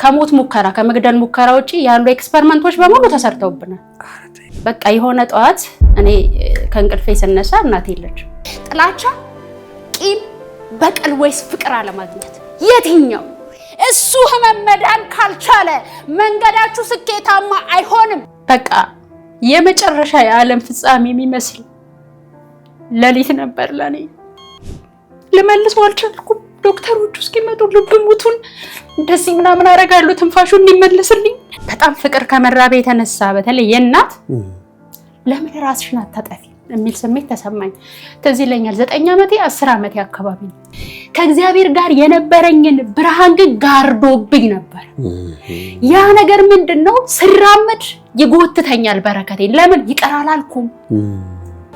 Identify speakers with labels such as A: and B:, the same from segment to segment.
A: ከሞት ሙከራ ከመግደል ሙከራ ውጪ ያሉ ኤክስፐሪመንቶች በሙሉ ተሰርተውብናል። በቃ የሆነ ጧት እኔ ከእንቅልፌ ስነሳ እናቴ የለች። ጥላቻ፣ ቂም፣ በቀል ወይስ ፍቅር አለማግኘት የትኛው? እሱ ህመም ካልቻለ መንገዳችሁ ስኬታማ አይሆንም። በቃ የመጨረሻ የዓለም ፍጻሜ የሚመስል ሌሊት ነበር ለኔ። ልመልሰው አልቻልኩም። ዶክተሮቹ እስኪመጡ ልብ ሙቱን እንደዚህ ምናምን አደርጋለሁ ትንፋሹ እንዲመለስልኝ። በጣም ፍቅር ከመራቤ የተነሳ በተለይ የእናት ለምን ራስሽን አታጠፊ የሚል ስሜት ተሰማኝ። ትዝ ይለኛል 9 ዓመቴ 10 ዓመቴ አካባቢ ከእግዚአብሔር ጋር የነበረኝን ብርሃን ግን ጋርዶብኝ ነበር። ያ ነገር ምንድነው? ስራመድ ይጎትተኛል በረከቴ። ለምን ይቀራል አልኩም።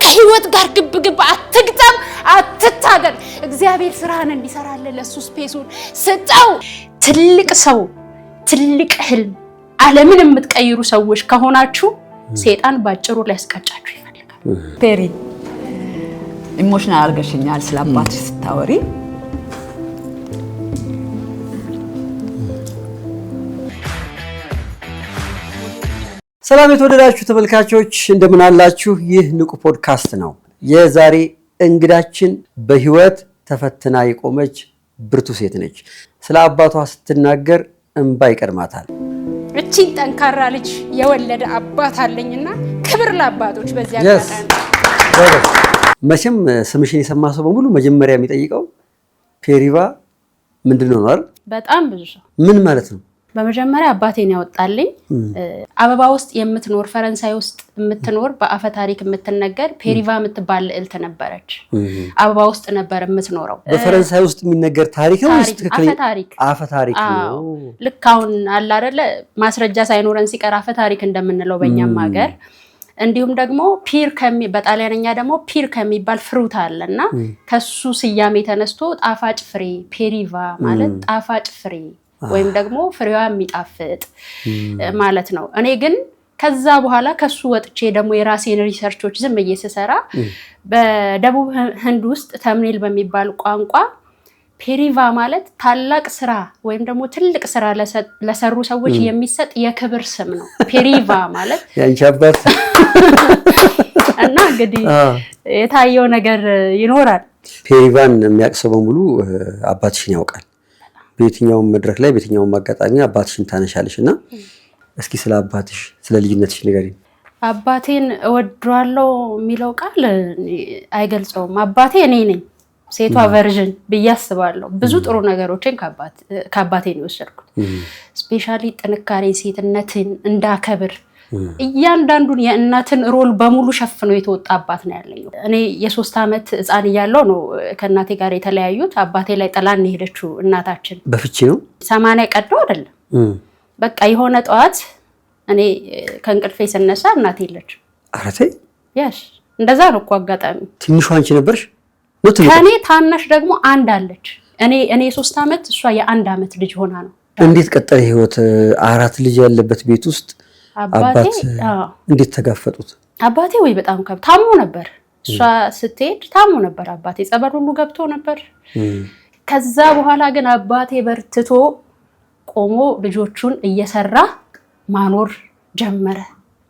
A: ከህይወት ጋር ግብግብ አትግጠም፣ አትታገል። እግዚአብሔር ስራን እንዲሰራለ ለሱ ስፔሱን ስጠው። ትልቅ ሰው፣ ትልቅ ህልም፣ ዓለምን የምትቀይሩ ሰዎች ከሆናችሁ ሰይጣን ባጭሩ ሊያስቀጫችሁ ይፈልጋል።
B: ፔሪ ኢሞሽናል አርገሽኛል ስለአባትሽ ስታወሪ።
C: ሰላም የተወደዳችሁ ተመልካቾች እንደምን አላችሁ? ይህ ንቁ ፖድካስት ነው። የዛሬ እንግዳችን በህይወት ተፈትና የቆመች ብርቱ ሴት ነች። ስለ አባቷ ስትናገር እንባ ይቀድማታል።
A: እቺ ጠንካራ ልጅ የወለደ አባት አለኝና ክብር ለአባቶች። በዚያ አጋጣሚ
C: መቼም ስምሽን የሰማ ሰው በሙሉ መጀመሪያ የሚጠይቀው ፔሪቫ ምንድነው ነው አይደል?
A: በጣም ብዙ ሰው
C: ምን ማለት ነው?
A: በመጀመሪያ አባቴን ያወጣልኝ አበባ ውስጥ የምትኖር ፈረንሳይ ውስጥ የምትኖር በአፈ ታሪክ የምትነገር ፔሪቫ የምትባል ልዕልት ነበረች። አበባ ውስጥ ነበር የምትኖረው።
C: በፈረንሳይ ውስጥ የሚነገር ታሪክ ነው ወይስ አፈ ታሪክ ነው?
A: ልክ አሁን አለ አይደለ ማስረጃ ሳይኖረን ሲቀር አፈ ታሪክ እንደምንለው በእኛም ሀገር። እንዲሁም ደግሞ በጣሊያንኛ ደግሞ ፒር ከሚባል ፍሩት አለና ከሱ ስያሜ ተነስቶ ጣፋጭ ፍሬ ፔሪቫ ማለት ጣፋጭ ፍሬ ወይም ደግሞ ፍሬዋ የሚጣፍጥ ማለት ነው። እኔ ግን ከዛ በኋላ ከሱ ወጥቼ ደግሞ የራሴን ሪሰርቾች ዝም ብዬ ስሰራ በደቡብ ህንድ ውስጥ ተምኔል በሚባል ቋንቋ ፔሪቫ ማለት ታላቅ ስራ ወይም ደግሞ ትልቅ ስራ ለሰሩ ሰዎች የሚሰጥ የክብር ስም ነው። ፔሪቫ ማለት
C: ያንቺ አባት
A: እና እንግዲህ የታየው ነገር ይኖራል።
C: ፔሪቫን የሚያቅሰው በሙሉ አባትሽን ያውቃል። በየትኛውም መድረክ ላይ በየትኛውም አጋጣሚ አባትሽን ታነሻለሽና እስኪ ስለ አባትሽ ስለ ልጅነትሽ ንገሪኝ።
A: አባቴን እወደዋለሁ የሚለው ቃል አይገልጸውም። አባቴ እኔ ነኝ፣ ሴቷ ቨርዥን ብዬ አስባለሁ። ብዙ ጥሩ ነገሮችን ከአባቴ ነው የወሰድኩት። ስፔሻሊ ጥንካሬ፣ ሴትነትን እንዳከብር እያንዳንዱን የእናትን ሮል በሙሉ ሸፍኖ የተወጣ አባት ነው ያለኝ። እኔ የ3 ዓመት ህፃን እያለሁ ነው ከእናቴ ጋር የተለያዩት። አባቴ ላይ ጥላን ሄደችው እናታችን።
C: በፍቺ ነው
A: 80 ቀዶ አይደለም። በቃ የሆነ ጧት እኔ ከእንቅልፌ ስነሳ እናቴ የለች።
C: አረቴ
A: ያሽ እንደዛ ነው እኮ አጋጣሚ።
C: ትንሿ አንቺ ነበርሽ?
A: ከኔ ታናሽ ደግሞ አንድ አለች። እኔ 3 ዓመት እሷ የ1 ዓመት ልጅ ሆና ነው።
C: እንዴት ቀጠለ ህይወት? 4 ልጅ ያለበት ቤት ውስጥ አባት እንዴት ተጋፈጡት?
A: አባቴ ወይ በጣም ታሞ ነበር። እሷ ስትሄድ ታሞ ነበር አባቴ። ጸበል ሁሉ ገብቶ ነበር። ከዛ በኋላ ግን አባቴ በርትቶ ቆሞ ልጆቹን እየሰራ ማኖር ጀመረ።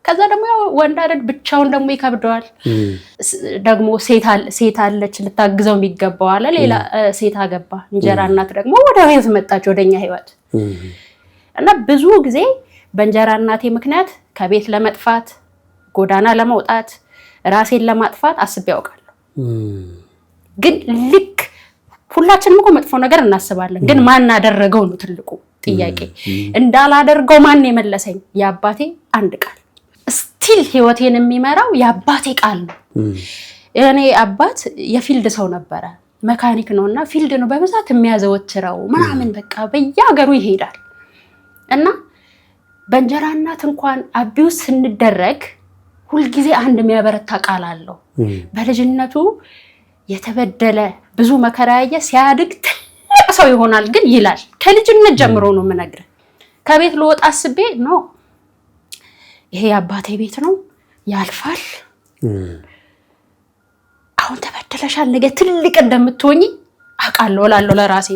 A: ከዛ ደግሞ ወንድ አይደል ብቻውን ደግሞ ይከብደዋል። ደግሞ ሴት አለች ልታግዘው የሚገባው አለ። ሌላ ሴት አገባ። እንጀራ እናት ደግሞ ወደ ህይወት መጣች፣ ወደኛ ህይወት እና ብዙ ጊዜ በእንጀራ እናቴ ምክንያት ከቤት ለመጥፋት ጎዳና ለመውጣት ራሴን ለማጥፋት አስቤ ያውቃለሁ። ግን ልክ ሁላችንም እኮ መጥፎ ነገር እናስባለን፣ ግን ማን አደረገው ነው ትልቁ ጥያቄ። እንዳላደርገው ማን የመለሰኝ? የአባቴ አንድ ቃል። ስቲል ህይወቴን የሚመራው የአባቴ ቃል ነው። እኔ አባት የፊልድ ሰው ነበረ፣ መካኒክ ነውና ፊልድ ነው በብዛት የሚያዘወትረው ምናምን በቃ በየሀገሩ ይሄዳል እና በእንጀራ እናት እንኳን አቢውስ ስንደረግ ሁልጊዜ አንድ የሚያበረታ ቃል አለው። በልጅነቱ የተበደለ ብዙ መከራ ያየ ሲያድግ ትልቅ ሰው ይሆናል ግን ይላል። ከልጅነት ጀምሮ ነው የምነግርህ። ከቤት ልወጣ አስቤ ነው ይሄ የአባቴ ቤት ነው ያልፋል። አሁን ተበደለሻል፣ ነገ ትልቅ እንደምትሆኚ አቃለው እላለሁ ለራሴ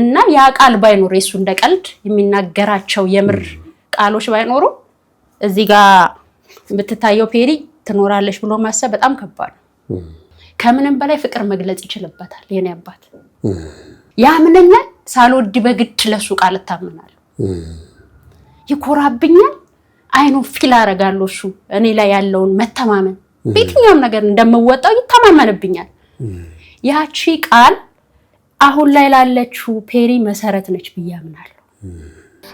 A: እና ያ ቃል ባይኖር እሱ እንደቀልድ የሚናገራቸው የምር ቃሎች ባይኖሩ እዚህ ጋር ብትታየው ፔሪ ትኖራለች ብሎ ማሰብ በጣም ከባድ ነው። ከምንም በላይ ፍቅር መግለጽ ይችላልበታል የኔ አባት ያምነኛል ሳልወድ በግድ ለሱ ቃል ተታመናለሁ ይኮራብኛል አይኑ ፊል አረጋለሁ እሱ እኔ ላይ ያለውን መተማመን በየትኛውም ነገር እንደምወጣው ይተማመንብኛል ያቺ ቃል አሁን ላይ ላለችው ፔሪ መሰረት ነች ብያምናለሁ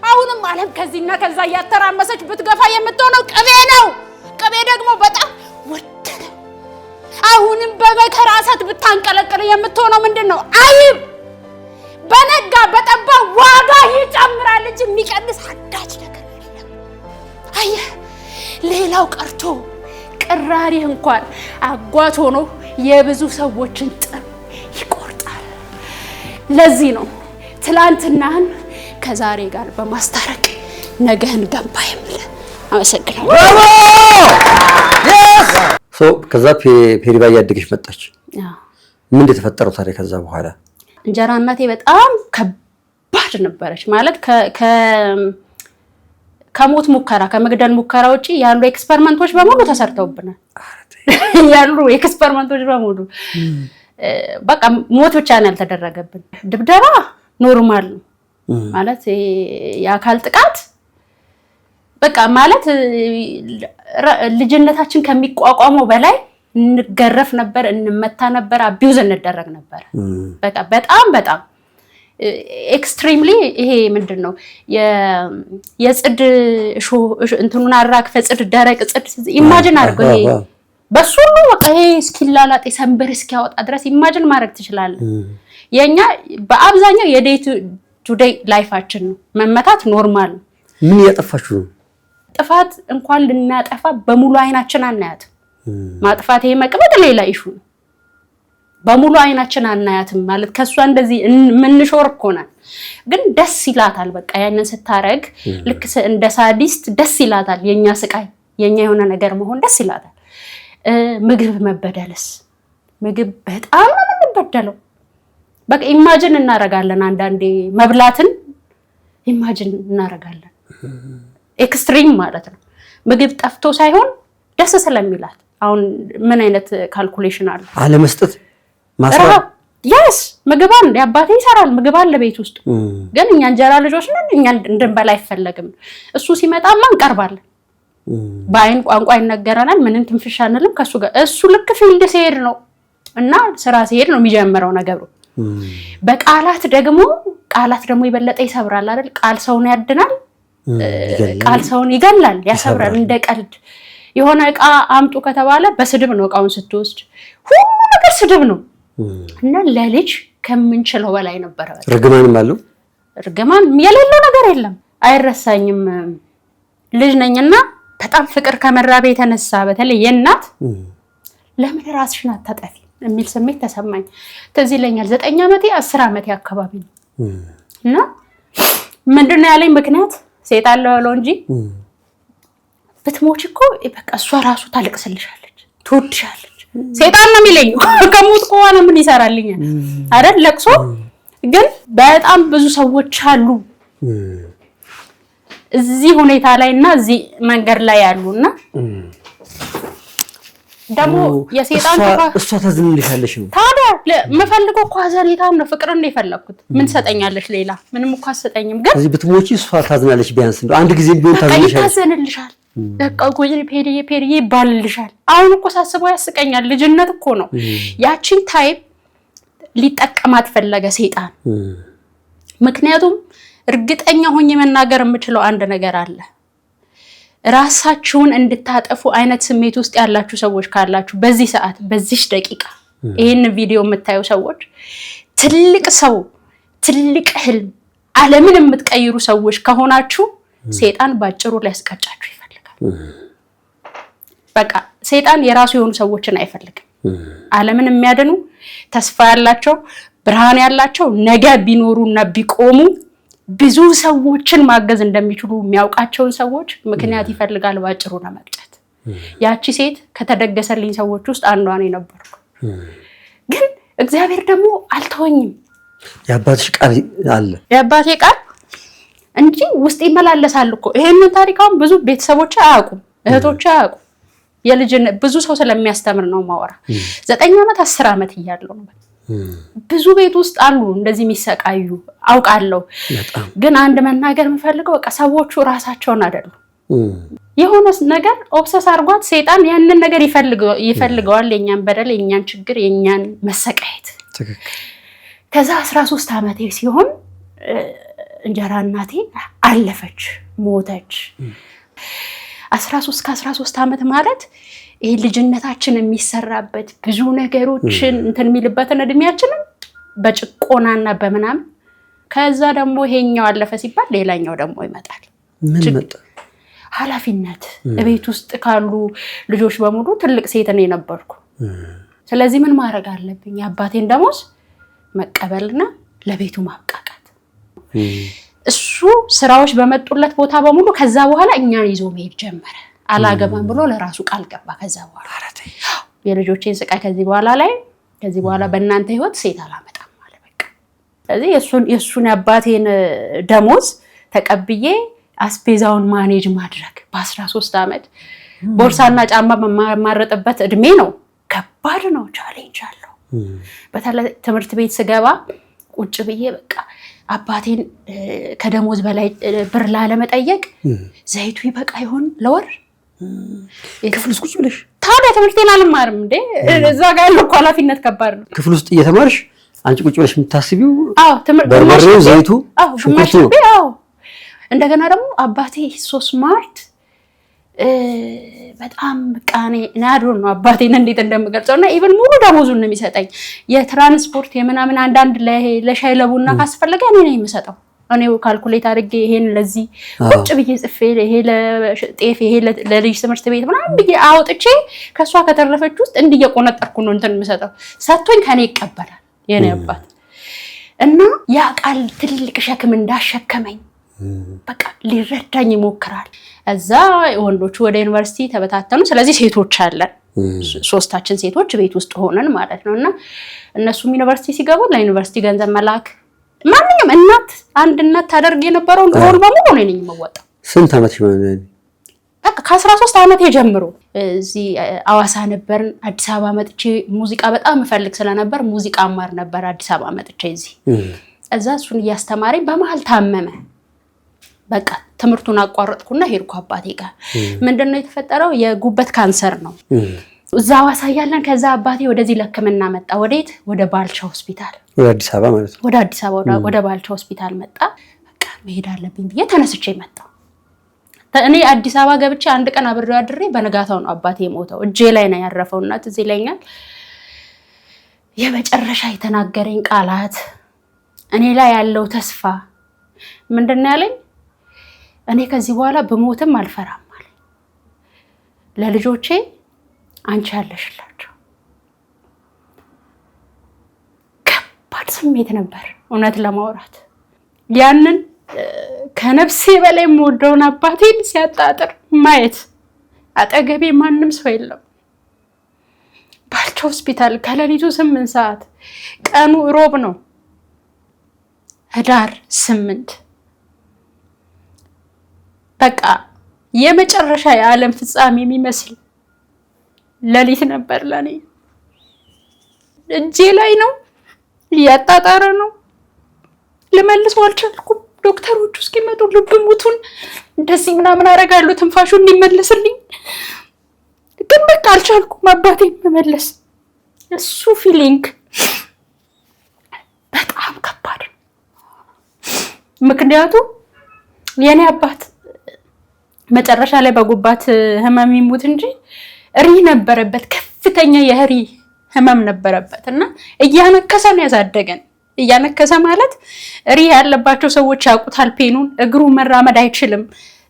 A: አሁንም ዓለም ከዚህና ከዛ ያተራመሰች ብትገፋ የምትሆነው ቅቤ ነው ቅቤ ደግሞ በጣም ወደ አሁንም በመከራ ሰት ብታንቀለቀለ የምትሆነው ምንድነው አይብ በነጋ በጠባ ዋጋ ይጨምራል እንጂ የሚቀንስ አንዳች ነገር የለም አየ ሌላው ቀርቶ ቅራሪ እንኳን አጓት ሆኖ የብዙ ሰዎችን ጥም ይቆርጣል ለዚህ ነው ትላንትናን ከዛሬ ጋር በማስተረቅ ነገን ገንባ የምለ አመሰግናለሁ
C: ከዛ ፔሪ ባይ ያደገች መጣች ምን እንደተፈጠረው ታዲያ ከዛ በኋላ
A: እንጀራ እናቴ በጣም ከባድ ነበረች ማለት ከሞት ሙከራ ከመግደል ሙከራ ውጪ ያሉ ኤክስፐሪመንቶች በሙሉ ተሰርተውብናል ያሉ ኤክስፐሪመንቶች በሙሉ በቃ ሞት ብቻ ነው ያልተደረገብን ድብደባ ኖርማል ማለት የአካል ጥቃት በቃ ማለት ልጅነታችን ከሚቋቋመው በላይ እንገረፍ ነበር እንመታ ነበር አቢዩዝ እንደረግ ነበር በቃ በጣም ኤክስትሪምሊ ይሄ ምንድነው የጽድ እንትኑን አራግፈ ጽድ ደረቅ ጽድ ኢማጂን አድርገው ይሄ በሱሉ በቃ ይሄ እስኪላላጥ ሰንበር እስኪያወጣ ድረስ ኢማጂን ማድረግ ትችላለህ የኛ በአብዛኛው የዴይ ቱ ዴይ ላይፋችን ነው መመታት ኖርማል
C: ምን ያጠፋችሁ
A: ጥፋት እንኳን ልናጠፋ በሙሉ አይናችን አናያት ማጥፋት ይሄ መቅበጥ ሌላ ኢሹ በሙሉ አይናችን አናያትም ማለት ከሷ እንደዚህ ምን ሾርኮና ግን ደስ ይላታል በቃ ያንን ስታረግ ልክ እንደ ሳዲስት ደስ ይላታል የኛ ስቃይ የኛ የሆነ ነገር መሆን ደስ ይላታል ምግብ መበደልስ ምግብ በጣም ነው የምንበደለው በቃ ኢማጂን እናረጋለን አንዳንዴ መብላትን ኢማጂን እናረጋለን ኤክስትሪም ማለት ነው ምግብ ጠፍቶ ሳይሆን ደስ ስለሚላት አሁን ምን አይነት ካልኩሌሽን አለ
C: አለ መስጠት ማስራ
A: yes ምግብ አለ አባቴ ይሰራል ምግብ አለ ቤት ውስጥ ግን እኛ እንጀራ ልጆች ነን እኛ እንድንበላ አይፈለግም እሱ ሲመጣማ እንቀርባለን ባይን ቋንቋ ይነገረናል ምንም ትንፍሻንልም ከሱ ጋር እሱ ልክ ፊልድ ሲሄድ ነው እና ስራ ሲሄድ ነው የሚጀምረው ነገሩ በቃላት ደግሞ ይበለጠ ይሰብራል አይደል ቃል ሰውን ያድናል ቃል ሰውን ይገላል ያሰብራል እንደ ቀልድ የሆነ እቃ አምጡ ከተባለ በስድብ ነው እቃውን ስትወስድ ሁሉ ነገር ስድብ ነው እና ለልጅ ከምንችለው በላይ ነበር
C: ርግማንም አለው
A: ርግማን የሌለው ነገር የለም አይረሳኝም ልጅ ነኝና በጣም ፍቅር ከመራቤ የተነሳ በተለይ የእናት ለምን ራስሽን አታጠፊ የሚል ስሜት ተሰማኝ ተዚ ይለኛል 9 ዓመቴ 10 ዓመቴ አካባቢ እና ምንድነው ያለኝ ምክንያት ሰይጣን ነው እንጂ ብትሞች እኮ በቃ እሷ ራሱ ታለቅስልሻለች ትወድሻለች ሰይጣን ነው የሚለኝ ከሞት ቆዋና ምን ይሰራልኛል አይደል ለቅሶ ግን በጣም ብዙ ሰዎች አሉ እዚህ ሁኔታ ላይና እዚህ መንገድ ላይ ያሉና ደሞ የሰይጣን
C: እሷ ታዝንልሻለሽ ነው
A: ታዲያ መፈልገው ኳዘኔታን ነው ፍቅር እንደ ይፈልኩት ምን ሰጠኛለሽ ሌላ ምንም እኮ አሰጠኝም ግን
C: እዚህ ብትሞቺ እሷ ታዝናለሽ ቢያንስ እንደው አንድ ጊዜ ቢሆን
A: ታዝንልሻል በቃ ፔሪ ይባልልሻል አሁን እኮ ሳስበው ያስቀኛል ልጅነት እኮ ነው ያቺን ታይም ሊጠቀማት ፈለገ ሰይጣን ምክንያቱም እርግጠኛ ሆኜ መናገር የምችለው አንድ ነገር አለ ራሳችሁን እንድታጠፉ አይነት ስሜት ውስጥ ያላችሁ ሰዎች ካላችሁ በዚህ ሰዓት በዚህ ደቂቃ ይሄን ቪዲዮ የምታዩ ሰዎች ትልቅ ሰው ትልቅ ህልም ዓለምን የምትቀይሩ ሰዎች ከሆናችሁ ሰይጣን ባጭሩ ሊያስቀጫችሁ ይፈልጋል በቃ ሰይጣን የራሱ የሆኑ ሰዎችን አይፈልግም ዓለምን የሚያድኑ ተስፋ ያላቸው ብርሃን ያላቸው ነገ ቢኖሩና ቢቆሙ ብዙ ሰዎችን ማገዝ እንደሚችሉ የሚያውቃቸውን ሰዎች ምክንያት ይፈልጋል ባጭሩ ለመቅጨት ያቺ ሴት ከተደገሰልኝ ሰዎች ውስጥ አንዷ ነኝ ነበርኩ ግን እግዚአብሔር ደግሞ አልተወኝም።
C: የአባትሽ ቃል አለ?
A: የአባቴ ቃል እንጂ ውስጥ ይመላለሳል እኮ። ይሄንን ታሪካውን ብዙ ቤተሰቦች አያውቁም፣ እህቶች አያውቁም። የልጅነት ብዙ ሰው ስለሚያስተምር ነው ማወራ። 9 ዓመት 10 ዓመት እያለሁ ነው። ብዙ ቤት ውስጥ አሉ እንደዚህ የሚሰቃዩ አውቃለሁ። ግን አንድ መናገር የምፈልገው በቃ ሰዎቹ ራሳቸውን አይደሉም። የሆነ ነገር ኦብሰስ አድርጓት ሰይጣን ያንን ነገር ይፈልገዋል። የኛን በደል፣ የኛን ችግር፣ የኛን መሰቃየት። ከዛ 13 ዓመቴ ሲሆን እንጀራ እናቴ አለፈች፣ ሞተች። 13 ከ13 ዓመት ማለት ይሄ ልጅነታችን የሚሰራበት ብዙ ነገሮችን እንትን የሚልበትን እድሜያችንን በጭቆናና በመናም ከዛ ደግሞ ይሄኛው አለፈ ሲባል ሌላኛው ደግሞ ይመጣል።
C: ምን መጣ?
A: ኃላፊነት። ቤት ውስጥ ካሉ ልጆች በሙሉ ትልቅ ሴት ነው የነበርኩ። ስለዚህ ምን ማድረግ አለብኝ? አባቴን ደሞዝ መቀበልና ለቤቱ ማብቃቃት። እሱ ስራዎች በመጡለት ቦታ በሙሉ ከዛ በኋላ እኛን ይዞ መሄድ ጀመረ። አላገባም ብሎ ለራሱ ቃል ገባ። ከዛ በኋላ የልጆቼን ስቃይ ከዚህ በኋላ በእናንተ ህይወት ሴት አላመጣም ማለት በቃ። ስለዚህ የሱን የአባቴን ደሞዝ ተቀብዬ አስፔዛውን ማኔጅ ማድረግ በ13 ዓመት ቦርሳና ጫማ በማረጥበት እድሜ ነው። ከባድ ነው፣ ቻሌንጅ አለው። በተለይ ትምህርት ቤት ስገባ ቁጭ ብዬ በቃ አባቴን ከደሞዝ በላይ ብር ላለመጠየቅ ዘይቱ ይበቃ ይሆን ለወር
C: ክፍል ውስጥ ቁጭ ብለሽ
A: ታዲያ ትምህርቴን አልማርም እንዴ? እዛ ጋር ያለው ኃላፊነት ከባድ ነው።
C: ክፍል ውስጥ እየተማርሽ አንቺ ቁጭ ብለሽ የምታስቢው
A: በርበሬው፣
C: ዘይቱ፣ ሽንኩርቱ።
A: እንደገና ደግሞ አባቴ ሶ ስማርት በጣም ቃኔ ናዶን ነው አባቴን እንዴት እንደምገልጸውና ኢቭን ሙሉ ደሞዙን ነው የሚሰጠኝ። የትራንስፖርት የምናምን አንዳንድ ለሻይ ለቡና ካስፈለገ እኔ ነኝ የምሰጠው። እኔው ካልኩሌት አድርጌ ይሄን ለዚህ ቁጭ ብዬ ጽፌ ይሄ ለጤፍ ይሄ ለልጅ ትምህርት ቤት ምናምን ብዬ አውጥቼ ከሷ ከተረፈች ውስጥ እንዲየቆነጠርኩ ነው እንትን የምሰጠው። ሰጥቶኝ ከኔ ይቀበላል የኔ አባት። እና ያ ቃል ትልቅ ሸክም እንዳሸከመኝ በቃ ሊረዳኝ ይሞክራል። እዛ ወንዶቹ ወደ ዩኒቨርሲቲ ተበታተኑ። ስለዚህ ሴቶች አለን፣ 3ታችን ሴቶች ቤት ውስጥ ሆነን ማለት ነውና እነሱም ዩኒቨርሲቲ ሲገቡ ለዩኒቨርሲቲ ገንዘብ መላክ ማንኛውም አንድ እናት ታደርግ የነበረውን ሮል በሙሉ ነው ነኝ የምወጣው።
C: ስንት ዓመት ይሆናል?
A: በቃ ከ13 ዓመት ጀምሮ እዚህ አዋሳ ነበርን። አዲስ አበባ መጥቼ ሙዚቃ በጣም እፈልግ ስለነበር ሙዚቃ አማር ነበር አዲስ አበባ መጥቼ እዚህ። እዛ እሱን እያስተማረኝ በመሀል ታመመ። በቃ ትምህርቱን አቋረጥኩና ሄድኩ አባቴ ጋር። ምንድነው የተፈጠረው? የጉበት ካንሰር ነው። እዛ አዋሳ ያለን ከዛ አባቴ ወደዚህ ለሕክምና መጣ። ወዴት? ወደ ባልቻ ሆስፒታል።
C: ወደ አዲስ አበባ ማለት ነው።
A: ወደ አዲስ አበባ ወደ ባልቻ ሆስፒታል መጣ። በቃ መሄድ አለብኝ ብዬ ተነስቼ መጣሁ። እኔ አዲስ አበባ ገብቼ አንድ ቀን አብሬው አድሬ በነጋታው ነው አባቴ ሞተው። እጄ ላይ ነው ያረፈው እና ትዝ ይለኛል የመጨረሻ የተናገረኝ ቃላት፣ እኔ ላይ ያለው ተስፋ ምንድነው ያለኝ? እኔ ከዚህ በኋላ በሞትም አልፈራም አለ። ለልጆቼ አንቺ ያለሽላቸው። ከባድ ስሜት ነበር እውነት ለማውራት። ያንን ከነፍሴ በላይ የምወደውን አባቴን ሲያጣጥር ማየት፣ አጠገቤ ማንም ሰው የለም። ባልቻ ሆስፒታል ከሌሊቱ 8 ሰዓት፣ ቀኑ ሮብ ነው ህዳር 8። በቃ የመጨረሻ የዓለም ፍጻሜ የሚመስል ሌሊት ነበር ለኔ። እጄ ላይ ነው፣ እያጣጣረ ነው፣ ልመልሰው አልቻልኩም። ዶክተሮቹ እስኪመጡ ልብ ሙቱን እንደዚህ ምናምን አደርጋለሁ ትንፋሹ እንዲመለስልኝ፣ ግን በቃ አልቻልኩም አባቴን መመለስ። እሱ ፊሊንግ በጣም ከባድ ነው። ምክንያቱም የኔ አባት መጨረሻ ላይ በጉባት ህመም ይሙት እንጂ ሪ ነበረበት፣ ከፍተኛ የህሪ ህመም ነበረበት እና እያነከሰ ነው ያሳደገን። እያነከሰ ማለት ሪ ያለባቸው ሰዎች ያውቁታል ፔኑን። እግሩ መራመድ አይችልም።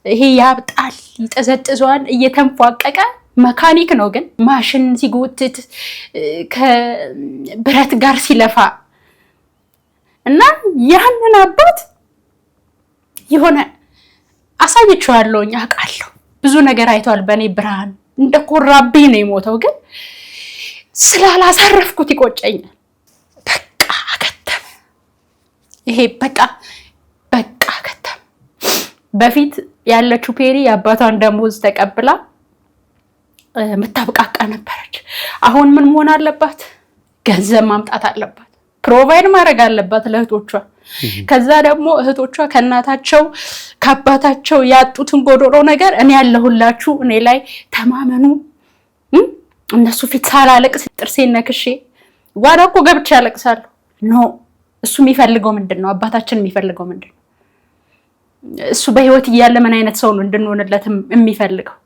A: ይሄ ያብጣል፣ ይጠዘጥዘዋል፣ እየተንፏቀቀ መካኒክ ነው ግን ማሽን ሲጎትት ከብረት ጋር ሲለፋ እና ያንን አባት የሆነ አሳይቼዋለሁኝ። አውቃለሁ ብዙ ነገር አይቷል በእኔ ብርሃን። እንደኮራብኝ ነው የሞተው፣ ግን ስላላሳረፍኩት ይቆጨኛል። ይሄ በቃ ከተም በፊት ያለችው ፔሪ የአባቷን ደሞዝ ተቀብላ መታብቃቃ ነበረች። አሁን ምን መሆን አለባት? ገንዘብ ማምጣት አለባት። ፕሮቫይድ ማድረግ አለባት ለእህቶቿ። ከዛ ደግሞ እህቶቿ ከእናታቸው ከአባታቸው ያጡትን ጎዶሎ ነገር እኔ ያለሁላችሁ፣ እኔ ላይ ተማመኑ፣ እነሱ ፊት ሳላለቅስ ጥርሴን ነክሼ ጓዳ እኮ ገብቼ ያለቅሳለሁ። ኖ እሱ የሚፈልገው ምንድነው? አባታችን የሚፈልገው ምንድነው? እሱ በህይወት እያለ ምን አይነት ሰው ነው እንድንሆንለት የሚፈልገው?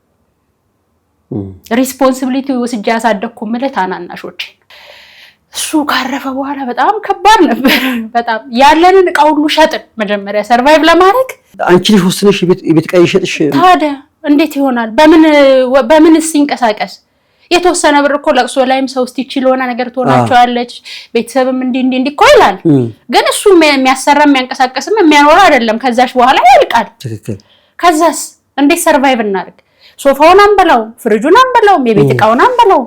A: ሪስፖንሲቢሊቲ ወስጄ ያሳደግኩ ማለት ታናናሾቼ። እሱ ካረፈ በኋላ በጣም ከባድ ነበር። በጣም ያለንን እቃ ሁሉ ሸጥን መጀመሪያ ሰርቫይቭ ለማድረግ።
C: አንቺ ልጅ ወስነሽ ቤት ቀይ ሸጥሽ?
A: ታዲያ እንዴት ይሆናል? በምንስ ይንቀሳቀስ? የተወሰነ ብር እኮ ለቅሶ ላይም ሰው እስቲ ይችላል ነገር ትሆናቸዋለች። ቤተሰብም እንዲ እኮ ይላል። ግን እሱ የሚያሰራ የሚያንቀሳቀስም የሚያኖር አይደለም። ከዛሽ በኋላ ያልቃል።
C: ትክክል።
A: ከዛስ እንዴት ሰርቫይቭ እናድርግ? ሶፋውን አንበላው፣ ፍሪጁን አንበላው፣ የቤት እቃውን አንበላው።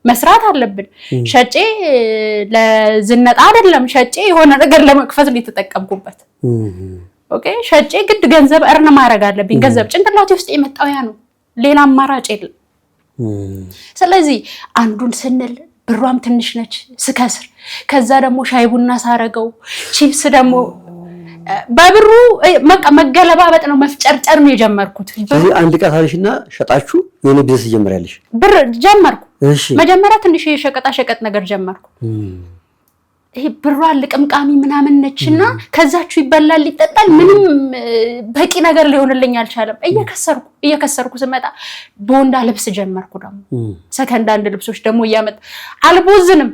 A: መስራት አለብን። ሸጬ ለዝነጣ አይደለም፣ ሸጬ የሆነ ነገር ለመክፈት ነው የተጠቀምኩበት። ኦኬ ሸጬ ግድ ገንዘብ እርን ማድረግ አለብኝ። ገንዘብ ጭንቅላቴ ውስጥ የመጣው ያ ነው። ሌላ አማራጭ የለም። ስለዚህ አንዱን ስንል ብሯም ትንሽ ነች ስከስር፣ ከዛ ደግሞ ሻይ ቡና ሳረገው ቺፕስ ደግሞ በብሩ መገለባበጥ ነው መፍጨርጨር ነው የጀመርኩት።
C: ስለዚህ አንድ ዕቃ ታሪሽና ሸጣችሁ የሆነ ቢዝነስ ጀመሪያለሽ?
A: ብር ጀመርኩ።
C: እሺ
A: መጀመሪያ ትንሽ የሸቀጣ ሸቀጥ ነገር ጀመርኩ። ይሄ ብሯ ልቅምቃሚ ምናምን ነችና ከዛችሁ ይበላል ይጠጣል፣ ምንም በቂ ነገር ሊሆንልኝ አልቻለም። እየከሰርኩ ስመጣ ቦንዳ ልብስ ጀመርኩ። ደግሞ ሰከንድ አንድ ልብሶች ደግሞ እያመጣ አልቦዝንም።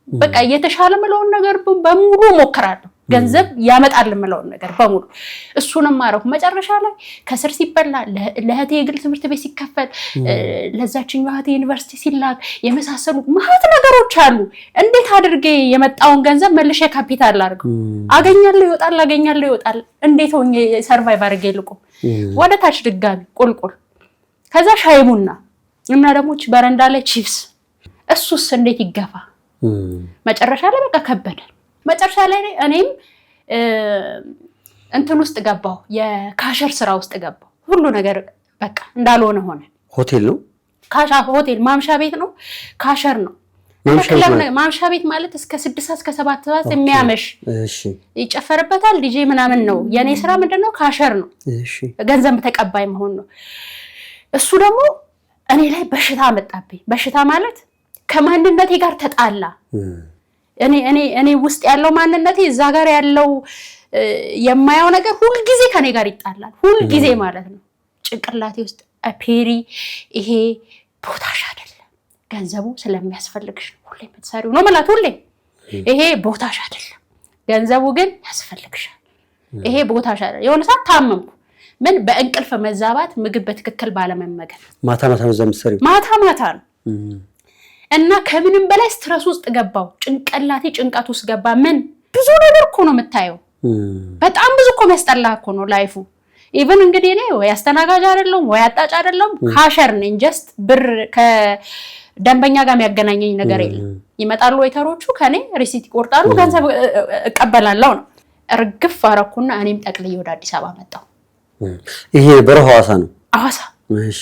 A: በቃ እየተሻለ ምለውን ነገር በሙሉ ሞክራለሁ። ገንዘብ ያመጣል ምለውን ነገር በሙሉ እሱንም ማረኩ። መጨረሻ ላይ ከስር ሲበላ ለህቴ የግል ትምህርት ቤት ሲከፈል ለዛችኛው ህቴ ዩኒቨርሲቲ ሲላክ የመሳሰሉ ማለት ነገሮች አሉ። እንዴት አድርጌ የመጣውን ገንዘብ መልሼ ካፒታል አድርገው አገኛለሁ ይወጣል። እንዴት ሆኜ ሰርቫይቭ አድርጌ ልቆም? ወደ ታች ድጋሚ ቁልቁል። ከዛ ሻይ ቡና እና ደግሞ በረንዳ ላይ ቺፕስ። እሱስ እንዴት ይገፋ? መጨረሻ ላይ በቃ ከበደ። መጨረሻ ላይ እኔም እንትን ውስጥ ገባሁ፣ የካሸር ስራ ውስጥ ገባሁ። ሁሉ ነገር በቃ እንዳልሆነ ሆነ።
C: ሆቴል ነው?
A: ሆቴል ማምሻ ቤት ነው፣ ካሸር ነው። ማምሻ ቤት ማለት እስከ 6 እስከ 7 ሰዓት የሚያመሽ ይጨፈርበታል፣ ዲጄ ምናምን ነው። የኔ ስራ ምንድነው? ካሸር ነው። ገንዘብ ተቀባይ መሆን ነው። እሱ ደግሞ እኔ ላይ በሽታ መጣብኝ። በሽታ ማለት ከማንነቴ ጋር ተጣላ። እኔ ውስጥ ያለው ማንነቴ እዛ ጋር ያለው የማያው ነገር ሁሉ ጊዜ ከኔ ጋር ይጣላል። ሁሉ ጊዜ ማለት ነው። ጭንቅላቴ ውስጥ ፔሪ ይሄ ቦታሽ አይደለም፣ ገንዘቡ ስለሚያስፈልግሽ ነው ሁሌ የምትሰሪው ነው ማለት ሁሌ። ይሄ ቦታሽ አይደለም፣ ገንዘቡ ግን ያስፈልግሻል። ይሄ ቦታሽ አይደለም። የሆነ ሰዓት ታመምኩ። ምን በእንቅልፍ መዛባት፣ ምግብ በትክክል ባለመመገብ።
C: ማታ ነው ዘምሰሪው?
A: ማታ ነው። እና ከምንም በላይ ስትረስ ውስጥ ገባው። ጭንቅላቴ ጭንቀት ውስጥ ገባ። ምን ብዙ ነገር እኮ ነው የምታየው። በጣም ብዙ እኮ መስጠላ እኮ ነው ላይፉ። ኢቭን እንግዲህ እኔ ወይ አስተናጋጅ አይደለም ወይ አጣጭ አይደለም፣ ካሸር ነኝ። ጀስት ብር ከደንበኛ ጋር የሚያገናኘኝ ነገር የለም። ይመጣሉ ወይተሮቹ ከኔ ሪሲት ይቆርጣሉ፣ ገንዘብ እቀበላለሁ ነው። እርግፍ አረኩና እኔም ጠቅልዬ ወደ አዲስ አበባ መጣሁ።
C: ይሄ በረሃ ሐዋሳ ነው?
A: ሐዋሳ።
C: እሺ።